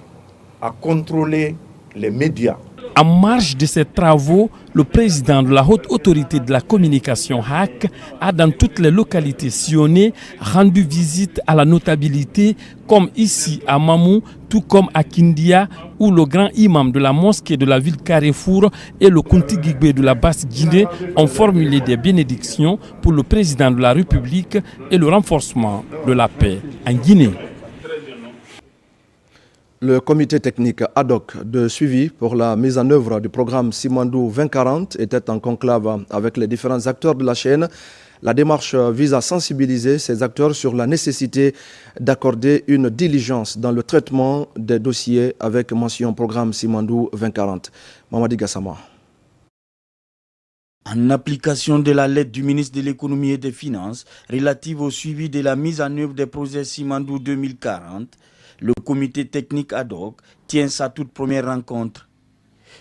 à contrôler les médias. En marge de ces travaux, le président de la Haute Autorité de la Communication HAC a dans toutes les localités sillonnées rendu visite à la notabilité comme ici à Mamou, tout comme à Kindia où le grand imam de la mosquée de la ville Carrefour et le Kunti Gigbe de la Basse-Guinée ont formulé des bénédictions pour le président de la République et le renforcement de la paix en Guinée. Le comité technique ad hoc de suivi pour la mise en œuvre du programme Simandou 2040 était en conclave avec les différents acteurs de la chaîne. La démarche vise à sensibiliser ces acteurs sur la nécessité d'accorder une diligence dans le traitement des dossiers avec mention programme Simandou 2040. Mamadi Gassama. En application de la lettre du ministre de l'Économie et des Finances relative au suivi de la mise en œuvre des projets Simandou 2040, le comité technique ad hoc tient sa toute première rencontre.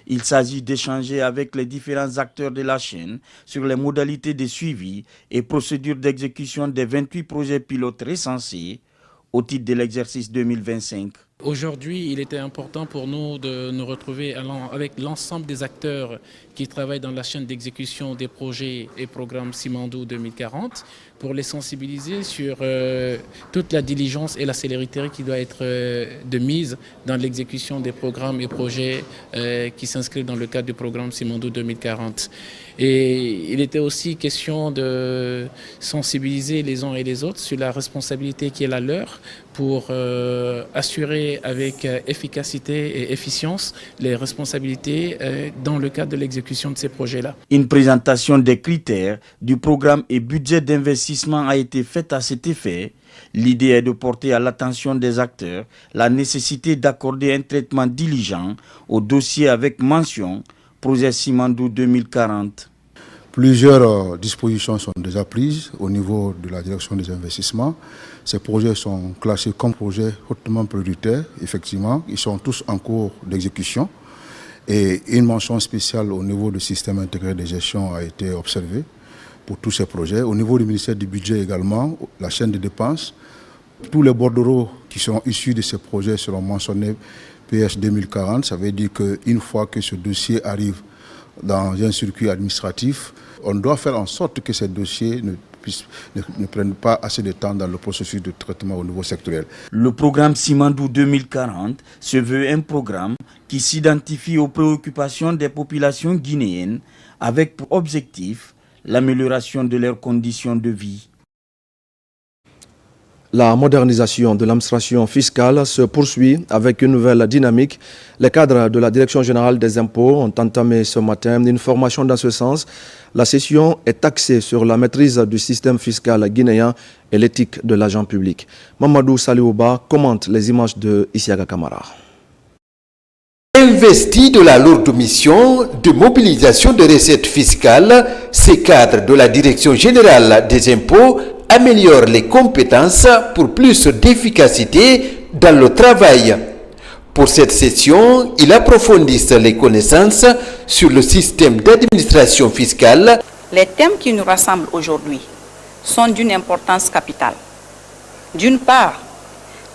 Il s'agit d'échanger avec les différents acteurs de la chaîne sur les modalités de suivi et procédures d'exécution des 28 projets pilotes recensés au titre de l'exercice 2025. Aujourd'hui, il était important pour nous de nous retrouver avec l'ensemble des acteurs qui travaillent dans la chaîne d'exécution des projets et programmes Simandou 2040 pour les sensibiliser sur toute la diligence et la célérité qui doit être de mise dans l'exécution des programmes et projets qui s'inscrivent dans le cadre du programme Simandou 2040. Et il était aussi question de sensibiliser les uns et les autres sur la responsabilité qui est la leur pour assurer avec efficacité et efficience les responsabilités dans le cadre de l'exécution de ces projets-là. Une présentation des critères du programme et budget d'investissement a été faite à cet effet. L'idée est de porter à l'attention des acteurs la nécessité d'accorder un traitement diligent au dossier avec mention projet Simandou 2040. Plusieurs dispositions sont déjà prises au niveau de la direction des investissements. Ces projets sont classés comme projets hautement prioritaires, effectivement. Ils sont tous en cours d'exécution. Et une mention spéciale au niveau du système intégré de gestion a été observée pour tous ces projets. Au niveau du ministère du Budget également, la chaîne de dépenses, tous les bordereaux qui sont issus de ces projets seront mentionnés PS 2040. Ça veut dire qu'une fois que ce dossier arrive dans un circuit administratif, on doit faire en sorte que ces dossiers ne prennent pas assez de temps dans le processus de traitement au niveau sectoriel. Le programme Simandou 2040 se veut un programme qui s'identifie aux préoccupations des populations guinéennes avec pour objectif l'amélioration de leurs conditions de vie. La modernisation de l'administration fiscale se poursuit avec une nouvelle dynamique. Les cadres de la Direction générale des impôts ont entamé ce matin une formation dans ce sens. La session est axée sur la maîtrise du système fiscal guinéen et l'éthique de l'agent public. Mamadou Saliouba commente les images de Isiaga Kamara. Investi de la lourde mission de mobilisation des recettes fiscales, ces cadres de la Direction générale des impôts améliore les compétences pour plus d'efficacité dans le travail. Pour cette session, ils approfondissent les connaissances sur le système d'administration fiscale. Les thèmes qui nous rassemblent aujourd'hui sont d'une importance capitale. D'une part,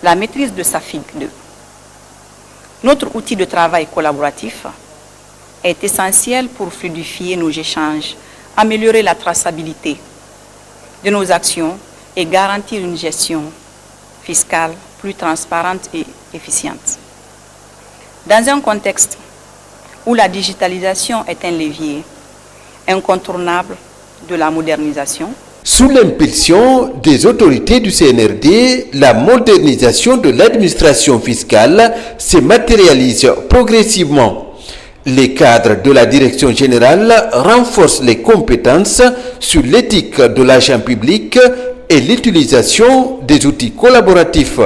la maîtrise de sa FIG 2. Notre outil de travail collaboratif est essentiel pour fluidifier nos échanges, améliorer la traçabilité de nos actions et garantir une gestion fiscale plus transparente et efficiente. Dans un contexte où la digitalisation est un levier incontournable de la modernisation, sous l'impulsion des autorités du CNRD, la modernisation de l'administration fiscale se matérialise progressivement. Les cadres de la Direction générale renforcent les compétences sur l'éthique de l'agent public et l'utilisation des outils collaboratifs.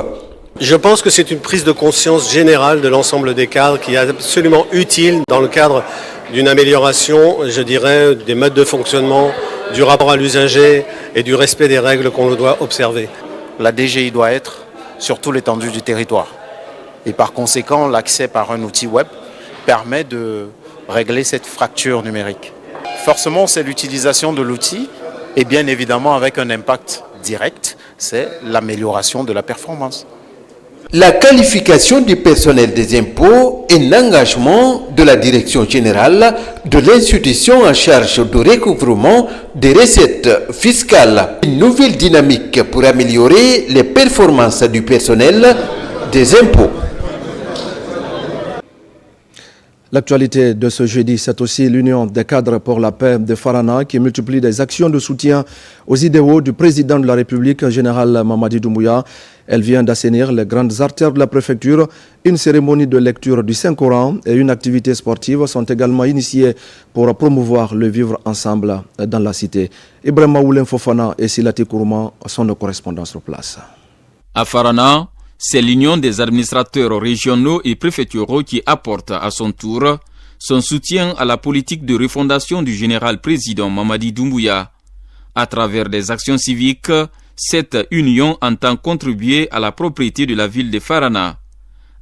Je pense que c'est une prise de conscience générale de l'ensemble des cadres qui est absolument utile dans le cadre d'une amélioration, je dirais, des modes de fonctionnement, du rapport à l'usager et du respect des règles qu'on doit observer. La DGI doit être sur toute l'étendue du territoire. Et par conséquent, l'accès par un outil web permet de régler cette fracture numérique. Forcément, c'est l'utilisation de l'outil et bien évidemment avec un impact direct, c'est l'amélioration de la performance. La qualification du personnel des impôts est l'engagement de la direction générale de l'institution en charge du recouvrement des recettes fiscales. Une nouvelle dynamique pour améliorer les performances du personnel des impôts. L'actualité de ce jeudi, c'est aussi l'Union des cadres pour la paix de Farana qui multiplie des actions de soutien aux idéaux du président de la République, général Mamadi Doumbouya. Elle vient d'assainir les grandes artères de la préfecture. Une cérémonie de lecture du Saint-Coran et une activité sportive sont également initiées pour promouvoir le vivre ensemble dans la cité. Ibrahima Oulem Fofana et Silati Kourouma sont nos correspondants sur place. À Farana, c'est l'Union des administrateurs régionaux et préfectoraux qui apporte à son tour son soutien à la politique de refondation du général-président Mamadi Doumbouya. À travers des actions civiques, cette union entend contribuer à la propriété de la ville de Farana.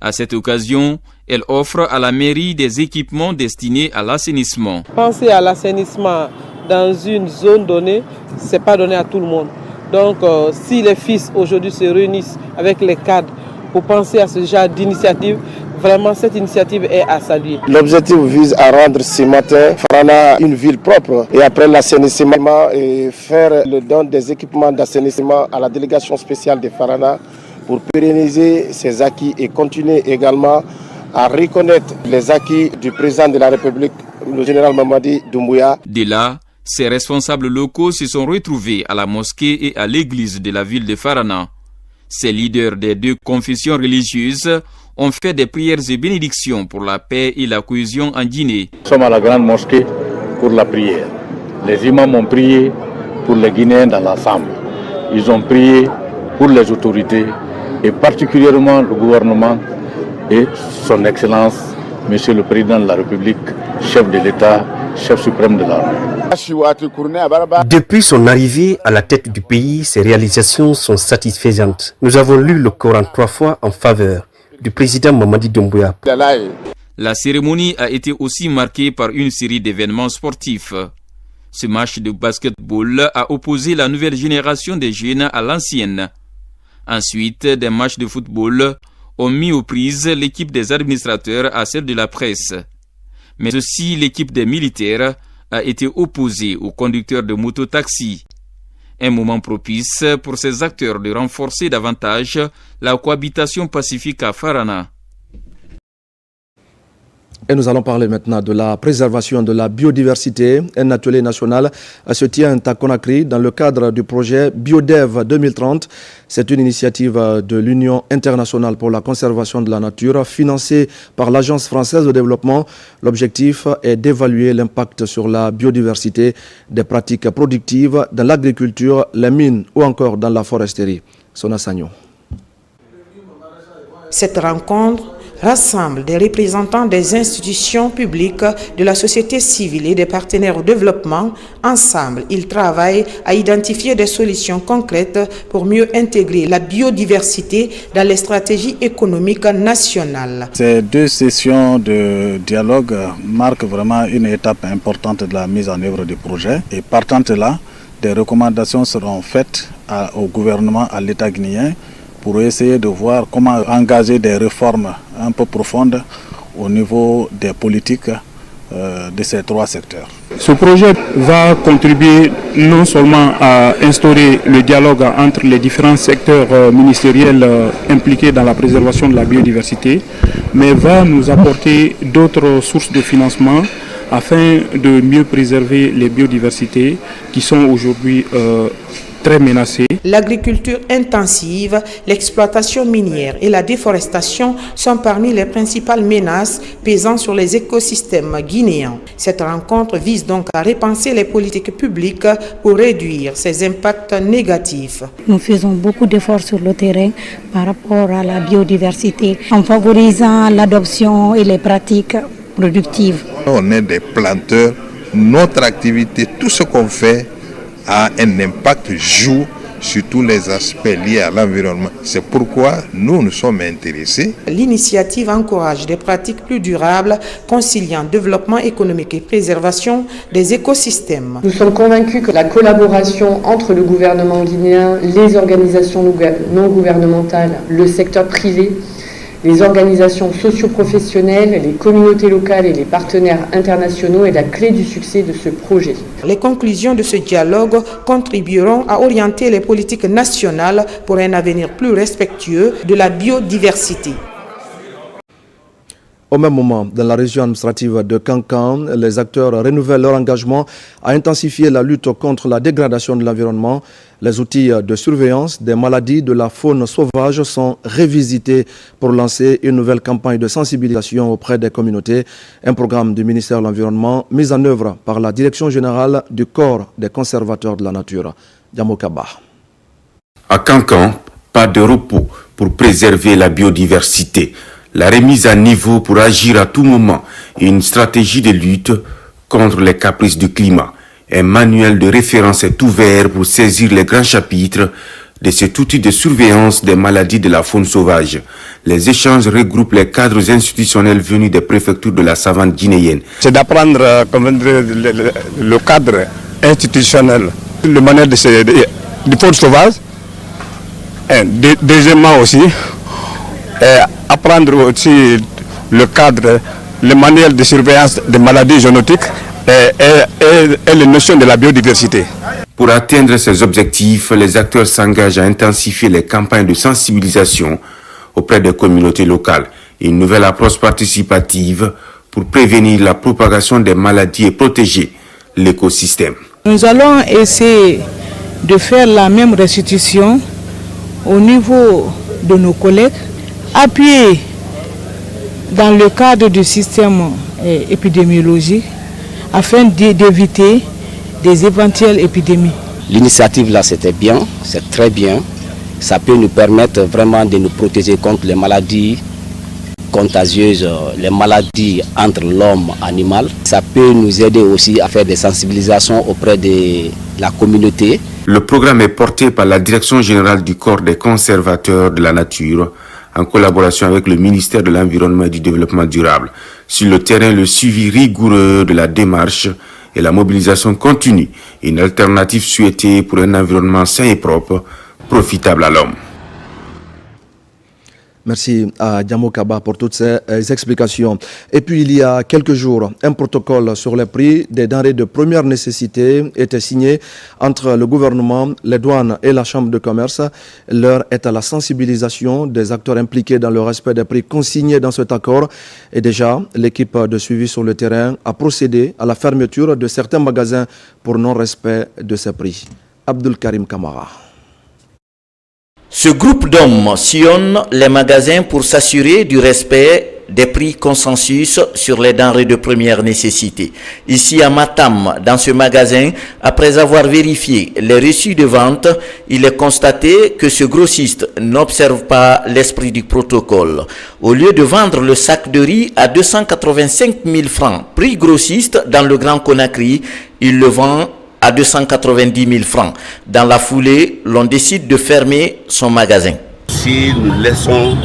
À cette occasion, elle offre à la mairie des équipements destinés à l'assainissement. Penser à l'assainissement dans une zone donnée, ce n'est pas donné à tout le monde. Donc, si les fils aujourd'hui se réunissent avec les cadres pour penser à ce genre d'initiative, vraiment cette initiative est à saluer. L'objectif vise à rendre ce matin Farana une ville propre et après l'assainissement et faire le don des équipements d'assainissement à la délégation spéciale de Farana pour pérenniser ses acquis et continuer également à reconnaître les acquis du président de la République, le général Mamadi Doumbouya. De là, ces responsables locaux se sont retrouvés à la mosquée et à l'église de la ville de Farana. Ces leaders des deux confessions religieuses ont fait des prières et bénédictions pour la paix et la cohésion en Guinée. Nous sommes à la grande mosquée pour la prière. Les imams ont prié pour les Guinéens dans l'ensemble. Ils ont prié pour les autorités et particulièrement le gouvernement et son Excellence, Monsieur le Président de la République, chef de l'État, chef suprême de l'armée. Depuis son arrivée à la tête du pays, ses réalisations sont satisfaisantes. Nous avons lu le Coran 3 fois en faveur du président Mamadi Doumbouya. La cérémonie a été aussi marquée par une série d'événements sportifs. Ce match de basketball a opposé la nouvelle génération des jeunes à l'ancienne. Ensuite, des matchs de football ont mis aux prises l'équipe des administrateurs à celle de la presse. Mais aussi l'équipe des militaires a été opposée aux conducteurs de moto-taxi. Un moment propice pour ces acteurs de renforcer davantage la cohabitation pacifique à Farana. Et nous allons parler maintenant de la préservation de la biodiversité. Un atelier national se tient à Conakry dans le cadre du projet BioDev 2030. C'est une initiative de l'Union internationale pour la conservation de la nature financée par l'Agence française de développement. L'objectif est d'évaluer l'impact sur la biodiversité des pratiques productives dans l'agriculture, les mines ou encore dans la foresterie. Sona Sagnon. Cette rencontre rassemble des représentants des institutions publiques, de la société civile et des partenaires au développement. Ensemble, ils travaillent à identifier des solutions concrètes pour mieux intégrer la biodiversité dans les stratégies économiques nationales. Ces deux sessions de dialogue marquent vraiment une étape importante de la mise en œuvre du projet. Et partant de là, des recommandations seront faites au gouvernement, à l'État guinéen, pour essayer de voir comment engager des réformes un peu profondes au niveau des politiques de ces trois secteurs. Ce projet va contribuer non seulement à instaurer le dialogue entre les différents secteurs ministériels impliqués dans la préservation de la biodiversité, mais va nous apporter d'autres sources de financement afin de mieux préserver les biodiversités qui sont aujourd'hui très menacées. L'agriculture intensive, l'exploitation minière et la déforestation sont parmi les principales menaces pesant sur les écosystèmes guinéens. Cette rencontre vise donc à repenser les politiques publiques pour réduire ces impacts négatifs. Nous faisons beaucoup d'efforts sur le terrain par rapport à la biodiversité en favorisant l'adoption et les pratiques productives. On est des planteurs, notre activité, tout ce qu'on fait a un impact, joue sur tous les aspects liés à l'environnement. C'est pourquoi nous sommes intéressés. L'initiative encourage des pratiques plus durables, conciliant développement économique et préservation des écosystèmes. Nous sommes convaincus que la collaboration entre le gouvernement guinéen, les organisations non gouvernementales, le secteur privé, les organisations socio-professionnelles, les communautés locales et les partenaires internationaux est la clé du succès de ce projet. Les conclusions de ce dialogue contribueront à orienter les politiques nationales pour un avenir plus respectueux de la biodiversité. Au même moment, dans la région administrative de Kankan, les acteurs renouvellent leur engagement à intensifier la lutte contre la dégradation de l'environnement. Les outils de surveillance des maladies de la faune sauvage sont révisités pour lancer une nouvelle campagne de sensibilisation auprès des communautés. Un programme du ministère de l'Environnement mis en œuvre par la Direction générale du Corps des conservateurs de la nature. Diamokaba. À Kankan, pas de repos pour préserver la biodiversité. La remise à niveau pour agir à tout moment et une stratégie de lutte contre les caprices du climat. Un manuel de référence est ouvert pour saisir les grands chapitres de cet outil de surveillance des maladies de la faune sauvage. Les échanges regroupent les cadres institutionnels venus des préfectures de la savane guinéenne. C'est d'apprendre le cadre institutionnel, le manuel de faune sauvage. Deuxièmement aussi, apprendre aussi le cadre, le manuel de surveillance des maladies zoonotiques et les notions de la biodiversité. Pour atteindre ces objectifs, les acteurs s'engagent à intensifier les campagnes de sensibilisation auprès des communautés locales. Une nouvelle approche participative pour prévenir la propagation des maladies et protéger l'écosystème. Nous allons essayer de faire la même restitution au niveau de nos collègues, appuyés dans le cadre du système épidémiologique afin d'éviter des éventuelles épidémies. L'initiative là, c'était bien, c'est très bien. Ça peut nous permettre vraiment de nous protéger contre les maladies contagieuses, les maladies entre l'homme et l'animal. Ça peut nous aider aussi à faire des sensibilisations auprès de la communauté. Le programme est porté par la Direction générale du Corps des conservateurs de la nature, en collaboration avec le ministère de l'Environnement et du Développement durable. Sur le terrain, le suivi rigoureux de la démarche et la mobilisation continue, une alternative souhaitée pour un environnement sain et propre, profitable à l'homme. Merci à Diamokaba pour toutes ces explications. Et puis, il y a quelques jours, un protocole sur les prix des denrées de première nécessité était signé entre le gouvernement, les douanes et la Chambre de commerce. L'heure est à la sensibilisation des acteurs impliqués dans le respect des prix consignés dans cet accord. Et déjà, l'équipe de suivi sur le terrain a procédé à la fermeture de certains magasins pour non-respect de ces prix. Abdul Karim Kamara. Ce groupe d'hommes sillonne les magasins pour s'assurer du respect des prix consensus sur les denrées de première nécessité. Ici à Matam, dans ce magasin, après avoir vérifié les reçus de vente, il est constaté que ce grossiste n'observe pas l'esprit du protocole. Au lieu de vendre le sac de riz à 285 000 francs, prix grossiste dans le Grand Conakry, il le vend à 290 000 francs. Dans la foulée, l'on décide de fermer son magasin. Si nous laissons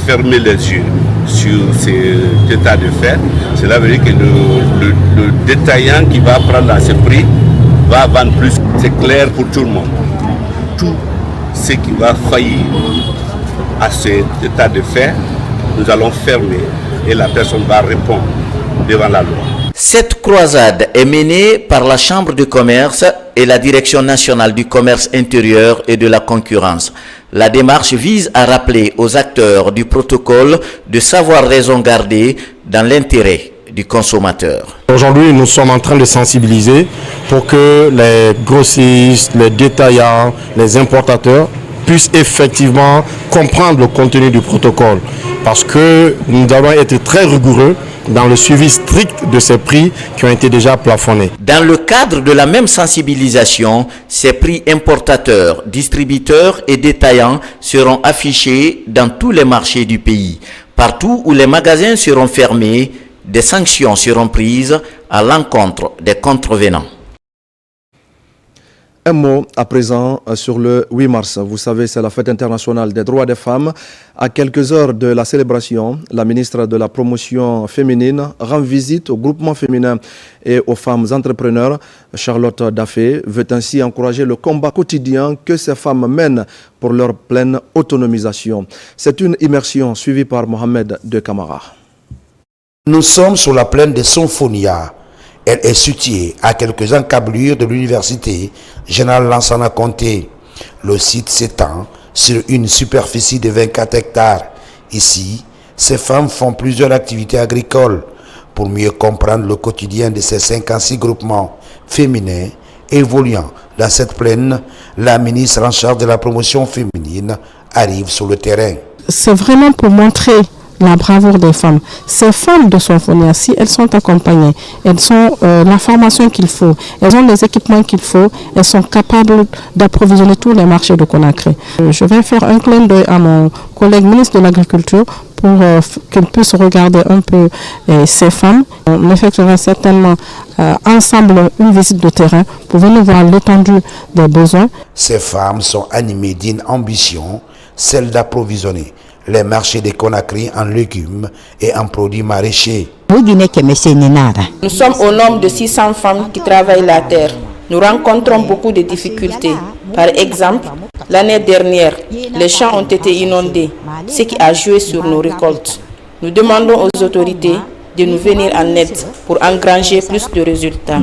fermer les yeux sur cet état de fait, cela veut dire que le détaillant qui va prendre à ce prix va vendre plus. C'est clair pour tout le monde. Tout ce qui va faillir à cet état de fait, nous allons fermer et la personne va répondre devant la loi. Cette croisade est menée par la Chambre de commerce et la Direction nationale du commerce intérieur et de la concurrence. La démarche vise à rappeler aux acteurs du protocole de savoir raison garder dans l'intérêt du consommateur. Aujourd'hui, nous sommes en train de sensibiliser pour que les grossistes, les détaillants, les importateurs puissent effectivement comprendre le contenu du protocole. Parce que nous devons être très rigoureux dans le suivi strict de ces prix qui ont été déjà plafonnés. Dans le cadre de la même sensibilisation, ces prix importateurs, distributeurs et détaillants seront affichés dans tous les marchés du pays. Partout où les magasins seront fermés, des sanctions seront prises à l'encontre des contrevenants. Un mot à présent sur le 8 mars. Vous savez, c'est la fête internationale des droits des femmes. À quelques heures de la célébration, la ministre de la Promotion féminine rend visite aux groupements féminins et aux femmes entrepreneurs. Charlotte Daffé veut ainsi encourager le combat quotidien que ces femmes mènent pour leur pleine autonomisation. C'est une immersion suivie par Mohamed De Camara. Nous sommes sur la plaine de Sonfonia. Elle est située à quelques encablures de l'université Général Lansana Conté. Le site s'étend sur une superficie de 24 hectares. Ici, ces femmes font plusieurs activités agricoles. Pour mieux comprendre le quotidien de ces 56 groupements féminins évoluant dans cette plaine, la ministre en charge de la promotion féminine arrive sur le terrain. C'est vraiment pour montrer la bravoure des femmes. Ces femmes de Sonfonia, si elles sont accompagnées, elles ont la formation qu'il faut, elles ont les équipements qu'il faut, elles sont capables d'approvisionner tous les marchés de Conakry. Je vais faire un clin d'œil à mon collègue ministre de l'Agriculture pour qu'il puisse regarder un peu ces femmes. On effectuera certainement ensemble une visite de terrain pour venir voir l'étendue des besoins. Ces femmes sont animées d'une ambition, celle d'approvisionner les marchés de Conakry en légumes et en produits maraîchers. Nous sommes au nombre de 600 femmes qui travaillent la terre. Nous rencontrons beaucoup de difficultés. Par exemple, l'année dernière, les champs ont été inondés, ce qui a joué sur nos récoltes. Nous demandons aux autorités de nous venir en aide pour engranger plus de résultats.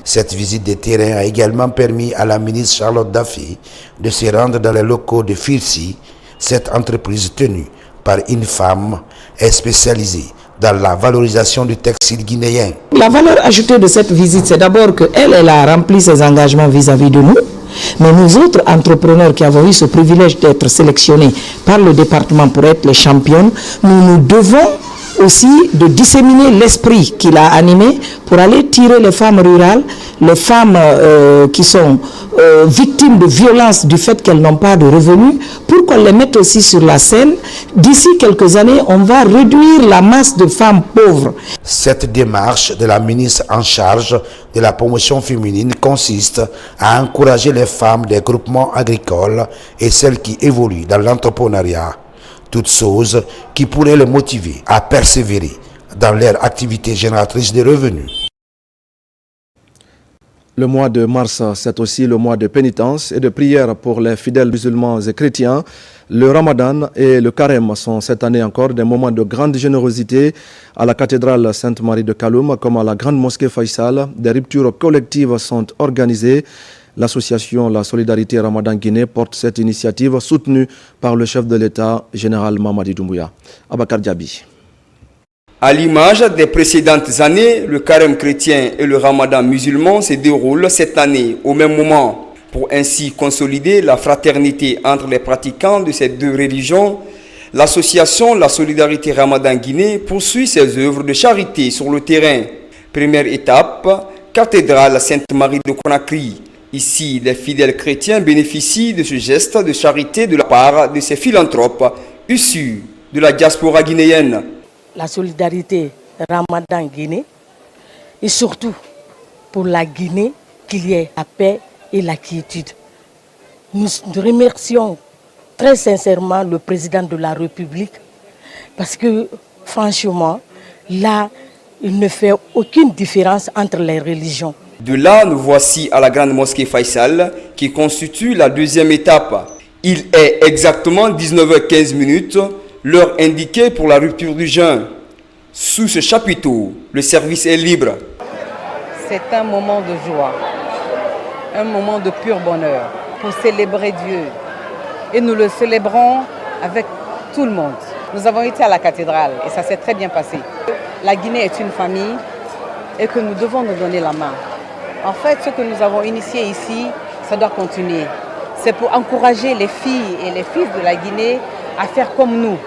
Cette visite de terrain a également permis à la ministre Charlotte Daffé de se rendre dans les locaux de Firsi, cette entreprise tenue par une femme est spécialisée dans la valorisation du textile guinéen. La valeur ajoutée de cette visite, c'est d'abord qu'elle a rempli ses engagements vis-à-vis de nous. Mais nous autres entrepreneurs qui avons eu ce privilège d'être sélectionnés par le département pour être les championnes, nous devons aussi de disséminer l'esprit qui l'a animé pour aller tirer les femmes rurales, les femmes qui sont victimes de violences du fait qu'elles n'ont pas de revenus, pour qu'on les mette aussi sur la scène. D'ici quelques années, on va réduire la masse de femmes pauvres. Cette démarche de la ministre en charge de la promotion féminine consiste à encourager les femmes des groupements agricoles et celles qui évoluent dans l'entrepreneuriat. Toutes choses qui pourraient les motiver à persévérer dans leur activité génératrice de revenus. Le mois de mars, c'est aussi le mois de pénitence et de prière pour les fidèles musulmans et chrétiens. Le Ramadan et le Carême sont cette année encore des moments de grande générosité à la cathédrale Sainte-Marie de Kaloum comme à la grande mosquée Faisal. Des ruptures collectives sont organisées. L'association La Solidarité Ramadan Guinée porte cette initiative soutenue par le chef de l'État, général Mamadi Doumbouya. Abakar Diaby. À l'image des précédentes années, le carême chrétien et le ramadan musulman se déroulent cette année au même moment. Pour ainsi consolider la fraternité entre les pratiquants de ces deux religions, l'association La Solidarité Ramadan Guinée poursuit ses œuvres de charité sur le terrain. Première étape, cathédrale Sainte-Marie de Conakry. Ici, les fidèles chrétiens bénéficient de ce geste de charité de la part de ces philanthropes issus de la diaspora guinéenne. La solidarité Ramadan Guinée et surtout pour la Guinée qu'il y ait la paix et la quiétude. Nous remercions très sincèrement le président de la République parce que franchement, là, il ne fait aucune différence entre les religions. De là, nous voici à la grande mosquée Faisal qui constitue la deuxième étape. Il est exactement 19h15, l'heure indiquée pour la rupture du jeûne. Sous ce chapiteau, le service est libre. C'est un moment de joie, un moment de pur bonheur pour célébrer Dieu. Et nous le célébrons avec tout le monde. Nous avons été à la cathédrale et ça s'est très bien passé. La Guinée est une famille et que nous devons nous donner la main. En fait, ce que nous avons initié ici, ça doit continuer. C'est pour encourager les filles et les fils de la Guinée à faire comme nous.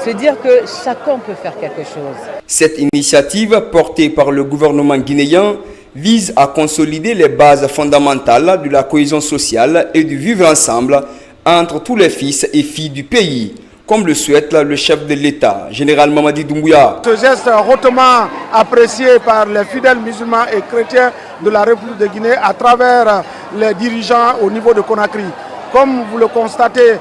Se dire que chacun peut faire quelque chose. Cette initiative, portée par le gouvernement guinéen, vise à consolider les bases fondamentales de la cohésion sociale et du vivre ensemble entre tous les fils et filles du pays, comme le souhaite le chef de l'État, général Mamadi Doumbouya. Ce geste hautement apprécié par les fidèles musulmans et chrétiens de la République de Guinée à travers les dirigeants au niveau de Conakry. Comme vous le constatez,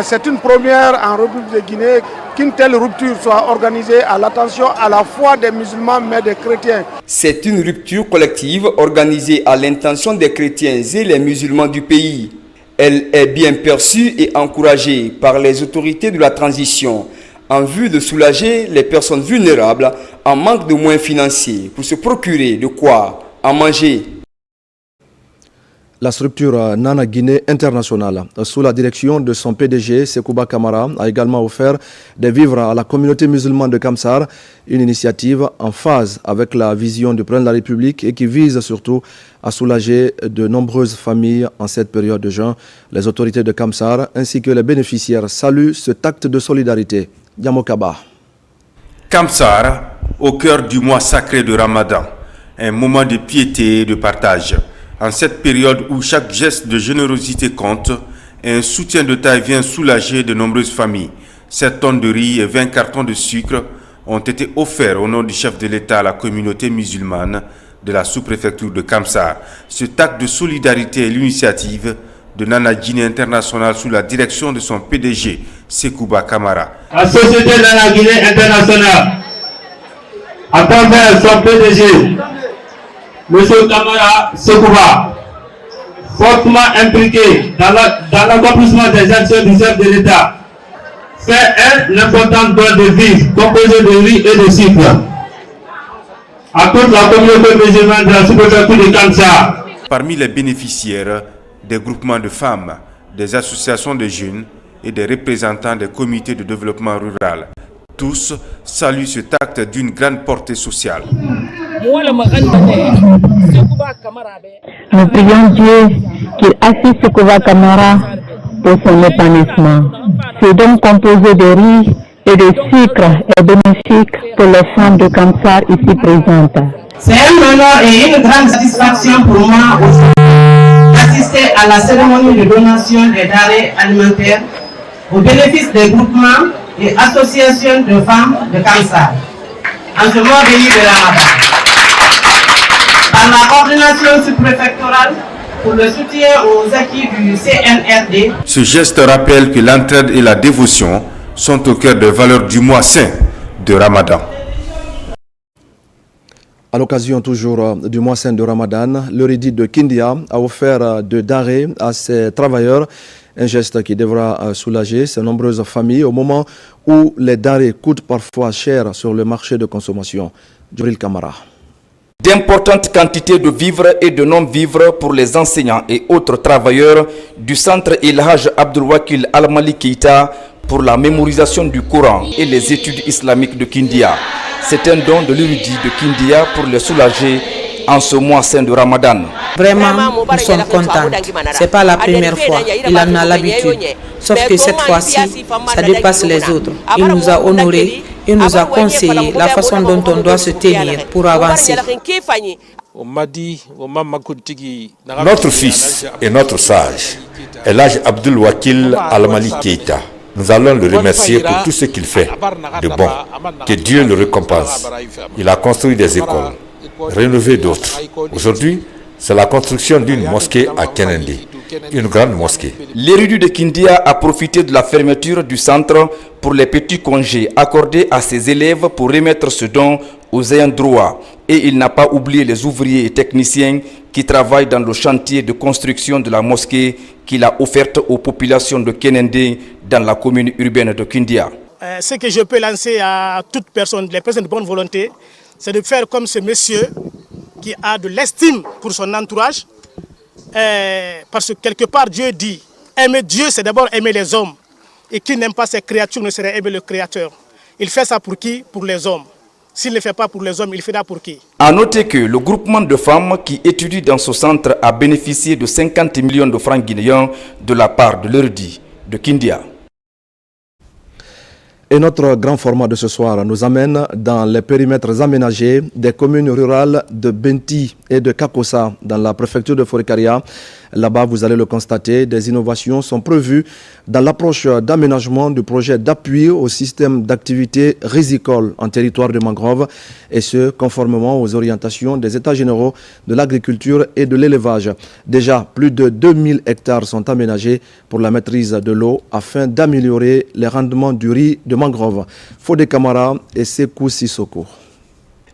c'est une première en République de Guinée qu'une telle rupture soit organisée à l'attention à la fois des musulmans mais des chrétiens. C'est une rupture collective organisée à l'intention des chrétiens et les musulmans du pays. Elle est bien perçue et encouragée par les autorités de la transition en vue de soulager les personnes vulnérables en manque de moyens financiers pour se procurer de quoi en manger. La structure Nana Guinée International, sous la direction de son PDG, Sekouba Kamara, a également offert des vivres à la communauté musulmane de Kamsar, une initiative en phase avec la vision du président de la République et qui vise surtout à soulager de nombreuses familles en cette période de jeûne. Les autorités de Kamsar ainsi que les bénéficiaires saluent cet acte de solidarité. Yamokaba. Kamsar, au cœur du mois sacré de Ramadan, un moment de piété et de partage. En cette période où chaque geste de générosité compte, un soutien de taille vient soulager de nombreuses familles. 7 tonnes de riz et 20 cartons de sucre ont été offerts au nom du chef de l'État à la communauté musulmane de la sous-préfecture de Kamsar. Cet acte de solidarité est l'initiative de Nana Guinée International sous la direction de son PDG, Sekouba Kamara. La société Nana Guinée International, à travers son PDG, Monsieur Kamara Sekouba, fortement impliqué dans l'accomplissement des actions du chef de l'État, fait un important don de vivres composé de riz et de sucre à toute la communauté musulmane de la sous-préfecture de Kamsar. Parmi les bénéficiaires, des groupements de femmes, des associations de jeunes et des représentants des comités de développement rural. Tous saluent cet acte d'une grande portée sociale. Nous prions Dieu qu'il assiste Sekouba Kamara pour son épanouissement. Ce don composé de riz et de sucre est bénéfique pour les femmes de Kamsar ici présentes. C'est un honneur et une grande satisfaction pour moi aussi d'assister à la cérémonie de donation des denrées alimentaires au bénéfice des groupements et associations de femmes de Kamsar en ce mois béni de Ramadan. Par la coordination sous-préfectorale pour le soutien aux acquis du CNRD. Ce geste rappelle que l'entraide et la dévotion sont au cœur des valeurs du mois saint de Ramadan. À l'occasion toujours du mois saint de Ramadan, le Ridi de Kindia a offert de denrées à ses travailleurs, un geste qui devra soulager ces nombreuses familles au moment où les denrées coûtent parfois cher sur le marché de consommation. Djibril Kamara. D'importantes quantités de vivres et de non-vivres pour les enseignants et autres travailleurs du centre El Hadj Abdulwakil Al-Malik Keita pour la mémorisation du Coran et les études islamiques de Kindia. C'est un don de l'érudit de Kindia pour les soulager en ce mois saint de Ramadan. Vraiment, nous sommes contents. Ce n'est pas la première fois. Il en a l'habitude. Sauf que cette fois-ci, ça dépasse les autres. Il nous a honorés. Il nous a conseillé la façon dont on doit se tenir pour avancer. Notre fils et notre sage, El Hadj Abdulwakil Al-Malik Keita, nous allons le remercier pour tout ce qu'il fait de bon. Que Dieu le récompense. Il a construit des écoles, rénové d'autres. Aujourd'hui, c'est la construction d'une mosquée à Kenende, une grande mosquée. L'érudit de Kindia a profité de la fermeture du centre pour les petits congés accordés à ses élèves pour remettre ce don aux ayants droit. Et il n'a pas oublié les ouvriers et techniciens qui travaillent dans le chantier de construction de la mosquée qu'il a offerte aux populations de Kenende dans la commune urbaine de Kindia. Ce que je peux lancer à toute personne, les personnes de bonne volonté, c'est de faire comme ce monsieur qui a de l'estime pour son entourage. Parce que quelque part Dieu dit, aimer Dieu c'est d'abord aimer les hommes. Et qui n'aime pas ses créatures ne saurait aimer le Créateur. Il fait ça pour qui? Pour les hommes. S'il ne le fait pas pour les hommes, il fera pour qui? A noter que le groupement de femmes qui étudie dans ce centre a bénéficié de 50 millions de francs guinéens de la part de l'érudit de Kindia. Et notre grand format de ce soir nous amène dans les périmètres aménagés des communes rurales de Benti et de Kakossa dans la préfecture de Forikaria. Là-bas, vous allez le constater, des innovations sont prévues dans l'approche d'aménagement du projet d'appui au système d'activité risicole en territoire de mangrove, et ce, conformément aux orientations des États généraux de l'agriculture et de l'élevage. Déjà, plus de 2000 hectares sont aménagés pour la maîtrise de l'eau afin d'améliorer les rendements du riz de mangrove. Fodé Camara et Sekou Sissoko.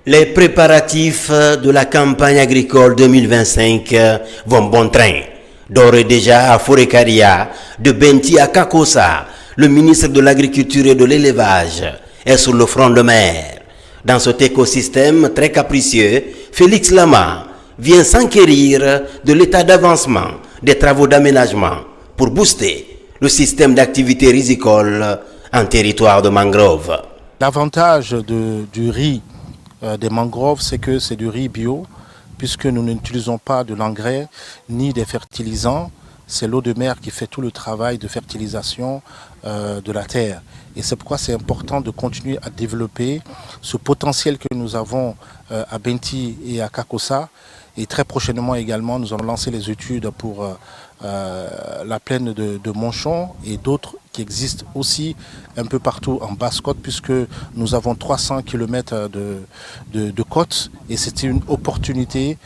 Les préparatifs de la campagne agricole 2025 vont bon train. D'ores et déjà à Forécaria, de Benti à Kakossa, le ministre de l'Agriculture et de l'Élevage est sur le front de mer. Dans cet écosystème très capricieux, Félix Lama vient s'enquérir de l'état d'avancement des travaux d'aménagement pour booster le système d'activité risicole en territoire de mangrove. L'avantage du riz des mangroves, c'est que c'est du riz bio, puisque nous n'utilisons pas de l'engrais ni des fertilisants. C'est l'eau de mer qui fait tout le travail de fertilisation de la terre. Et c'est pourquoi c'est important de continuer à développer ce potentiel que nous avons à Benti et à Kakossa. Et très prochainement également, nous allons lancer les études pour la plaine de Monchon et d'autres qui existent aussi un peu partout en Basse-Côte, puisque nous avons 300 km de côte et c'est une opportunité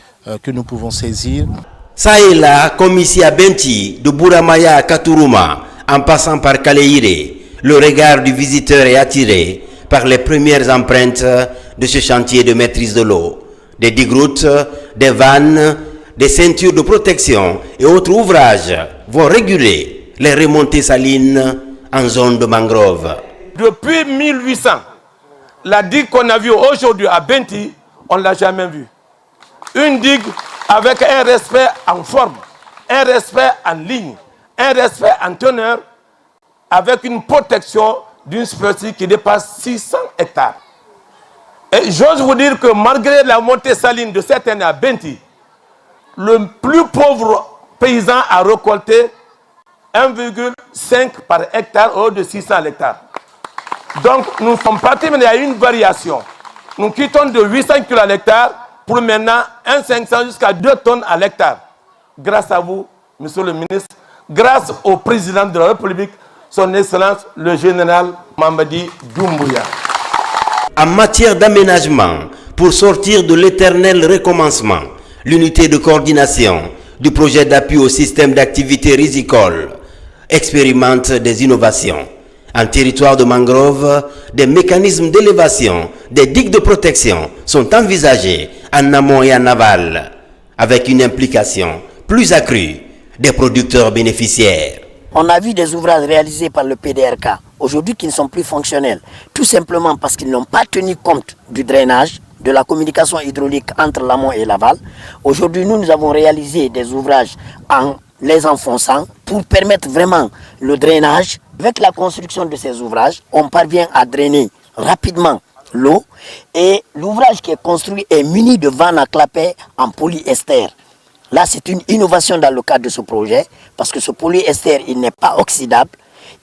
que nous pouvons saisir. Ça et là, comme ici à Benti, de Bouramaya à Katouruma, en passant par Kaleire, le regard du visiteur est attiré par les premières empreintes de ce chantier de maîtrise de l'eau. Des digroutes, des vannes, des ceintures de protection et autres ouvrages vont réguler les remontées salines en zone de mangrove. Depuis 1800, la digue qu'on a vue aujourd'hui à Benti, on ne l'a jamais vue. Une digue avec un respect en forme, un respect en ligne, un respect en teneur, avec une protection d'une superficie qui dépasse 600 hectares. Et j'ose vous dire que malgré la montée saline de cette année à Benti, le plus pauvre paysan a récolté 1,5 par hectare au de 600 hectares. Donc nous sommes partis, mais il y a une variation. Nous quittons de 800 kg à l'hectare pour maintenant 1,500 jusqu'à 2 tonnes à l'hectare. Grâce à vous, monsieur le ministre, grâce au président de la République, son Excellence le général Mamadi Doumbouya. En matière d'aménagement, pour sortir de l'éternel recommencement, l'unité de coordination du projet d'appui au système d'activité risicole expérimente des innovations. En territoire de mangrove, des mécanismes d'élévation, des digues de protection sont envisagés en amont et en aval, avec une implication plus accrue des producteurs bénéficiaires. On a vu des ouvrages réalisés par le PDRK, aujourd'hui qui ne sont plus fonctionnels, tout simplement parce qu'ils n'ont pas tenu compte du drainage, de la communication hydraulique entre l'amont et l'aval. Aujourd'hui, nous avons réalisé des ouvrages en les enfonçant pour permettre vraiment le drainage. Avec la construction de ces ouvrages, on parvient à drainer rapidement l'eau et l'ouvrage qui est construit est muni de vannes à clapet en polyester. Là, c'est une innovation dans le cadre de ce projet parce que ce polyester, il n'est pas oxydable,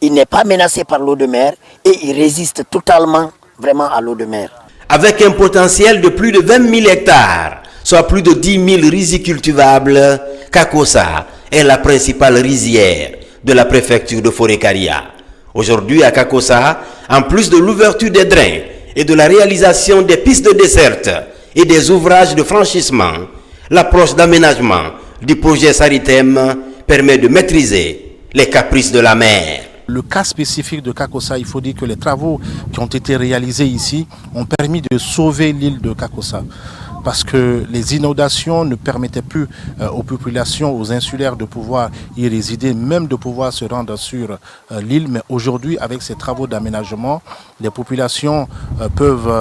il n'est pas menacé par l'eau de mer et il résiste totalement vraiment à l'eau de mer. Avec un potentiel de plus de 20 000 hectares, soit plus de 10 000 rizicultivables, Kakossa est la principale rizière de la préfecture de Forécaria. Aujourd'hui à Kakossa, en plus de l'ouverture des drains et de la réalisation des pistes de desserte et des ouvrages de franchissement, l'approche d'aménagement du projet Saritem permet de maîtriser les caprices de la mer. Le cas spécifique de Kakossa, il faut dire que les travaux qui ont été réalisés ici ont permis de sauver l'île de Kakossa. Parce que les inondations ne permettaient plus aux populations, aux insulaires de pouvoir y résider, même de pouvoir se rendre sur l'île. Mais aujourd'hui, avec ces travaux d'aménagement, les populations peuvent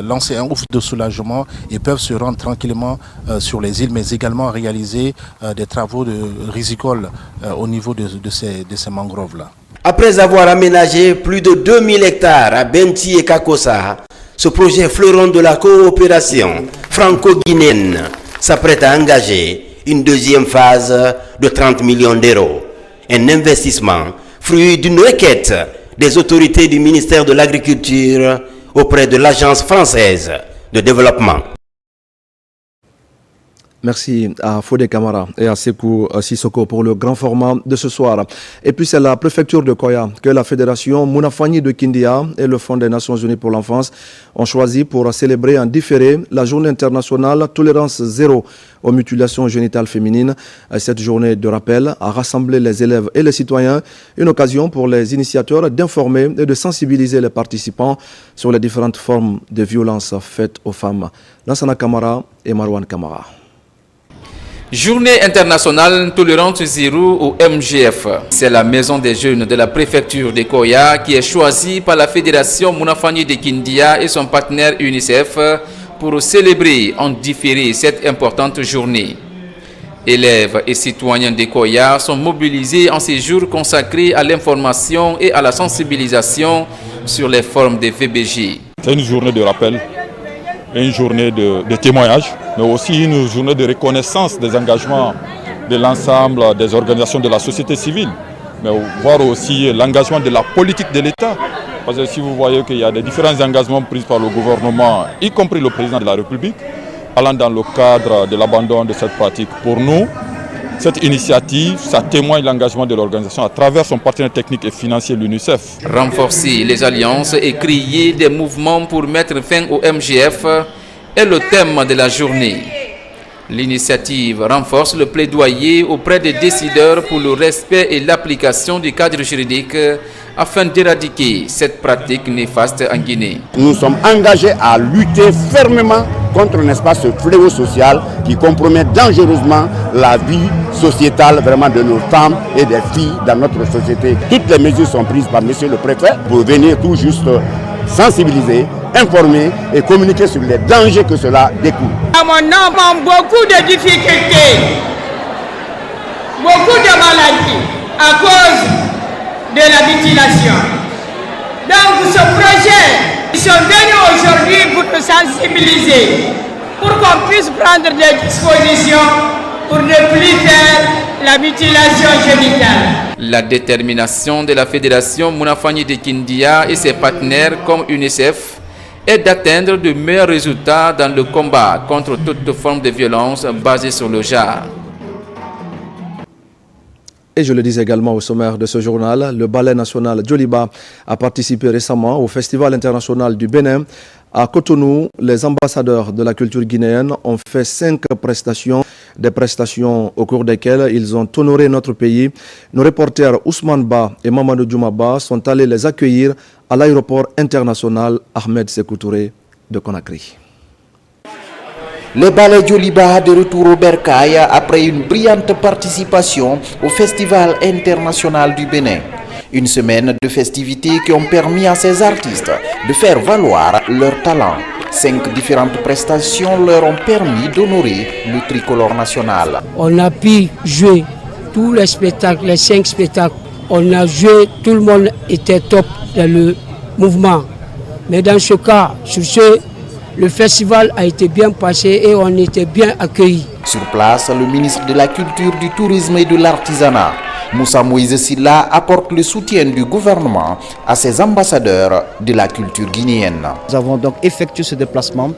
lancer un ouf de soulagement et peuvent se rendre tranquillement sur les îles, mais également réaliser des travaux de risicole au niveau de ces mangroves-là. Après avoir aménagé plus de 2000 hectares à Benti et Kakossa, ce projet fleuron de la coopération franco-guinéenne s'apprête à engager une deuxième phase de 30 millions d'euros. Un investissement fruit d'une requête des autorités du ministère de l'Agriculture auprès de l'Agence française de développement. Merci à Fodé Camara et à Sekou Sissoko pour le grand format de ce soir. Et puis c'est la préfecture de Koya que la fédération Mounafani de Kindia et le Fonds des Nations Unies pour l'enfance ont choisi pour célébrer en différé la journée internationale tolérance zéro aux mutilations génitales féminines. Cette journée de rappel a rassemblé les élèves et les citoyens, une occasion pour les initiateurs d'informer et de sensibiliser les participants sur les différentes formes de violences faites aux femmes. Lansana Kamara et Marwan Kamara. Journée internationale tolérance zéro au MGF. C'est la maison des jeunes de la préfecture de Koya qui est choisie par la fédération Mounafani de Kindia et son partenaire UNICEF pour célébrer en différé cette importante journée. Élèves et citoyens de Koya sont mobilisés en ces jours consacrés à l'information et à la sensibilisation sur les formes de VBG. C'est une journée de rappel, une journée de témoignage, mais aussi une journée de reconnaissance des engagements de l'ensemble des organisations de la société civile, mais voir aussi l'engagement de la politique de l'État. Parce que si vous voyez qu'il y a des différents engagements pris par le gouvernement, y compris le président de la République, allant dans le cadre de l'abandon de cette pratique. Pour nous, cette initiative, ça témoigne l'engagement de l'organisation à travers son partenaire technique et financier, l'UNICEF. Renforcer les alliances et créer des mouvements pour mettre fin au MGF est le thème de la journée. L'initiative renforce le plaidoyer auprès des décideurs pour le respect et l'application du cadre juridique afin d'éradiquer cette pratique néfaste en Guinée. Nous sommes engagés à lutter fermement contre, n'est-ce pas, ce fléau social qui compromet dangereusement la vie sociétale vraiment de nos femmes et des filles dans notre société. Toutes les mesures sont prises par monsieur le préfet pour venir tout juste sensibiliser, informer et communiquer sur les dangers que cela découle. À mon nom, beaucoup de difficultés, beaucoup de maladies à cause de la mutilation. Donc ce projet, ils sont venus aujourd'hui pour nous sensibiliser, pour qu'on puisse prendre des dispositions pour ne plus faire la mutilation génitale. La détermination de la fédération Mounafani de Kindia et ses partenaires comme UNICEF est d'atteindre de meilleurs résultats dans le combat contre toute forme de violence basée sur le genre. Et je le disais également au sommaire de ce journal, le ballet national Djoliba a participé récemment au Festival international du Bénin. À Cotonou, les ambassadeurs de la culture guinéenne ont fait 5 prestations, des prestations au cours desquelles ils ont honoré notre pays. Nos reporters Ousmane Ba et Mamadou Djoumaba sont allés les accueillir à l'aéroport international Ahmed Sékou Touré de Conakry. Le ballet Djoliba de retour au Bercail après une brillante participation au Festival international du Bénin. Une semaine de festivités qui ont permis à ces artistes de faire valoir leur talent. 5 différentes prestations leur ont permis d'honorer le tricolore national. On a pu jouer tous les spectacles, les 5 spectacles. On a joué, tout le monde était top dans le mouvement. Mais dans ce cas, sur ce, le festival a été bien passé et on était bien accueillis. Sur place, le ministre de la Culture, du Tourisme et de l'Artisanat, Moussa Moïse Silla, apporte le soutien du gouvernement à ses ambassadeurs de la culture guinéenne. Nous avons donc effectué ce déplacement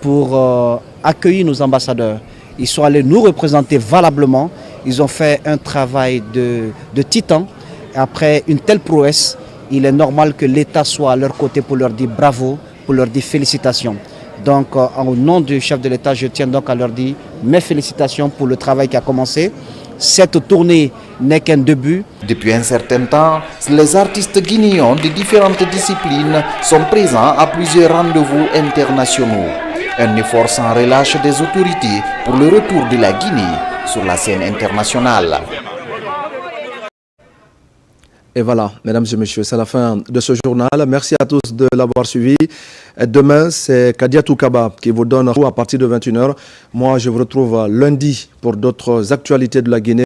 pour accueillir nos ambassadeurs. Ils sont allés nous représenter valablement. Ils ont fait un travail de titan. Après une telle prouesse, il est normal que l'État soit à leur côté pour leur dire bravo, pour leur dire félicitations. Donc, au nom du chef de l'État, je tiens donc à leur dire mes félicitations pour le travail qui a commencé. Cette tournée n'est qu'un début. Depuis un certain temps, les artistes guinéens de différentes disciplines sont présents à plusieurs rendez-vous internationaux. Un effort sans relâche des autorités pour le retour de la Guinée sur la scène internationale. Et voilà, mesdames et messieurs, c'est la fin de ce journal. Merci à tous de l'avoir suivi. Et demain, c'est Kadiatou Kaba qui vous donne à partir de 21h. Moi, je vous retrouve lundi pour d'autres actualités de la Guinée.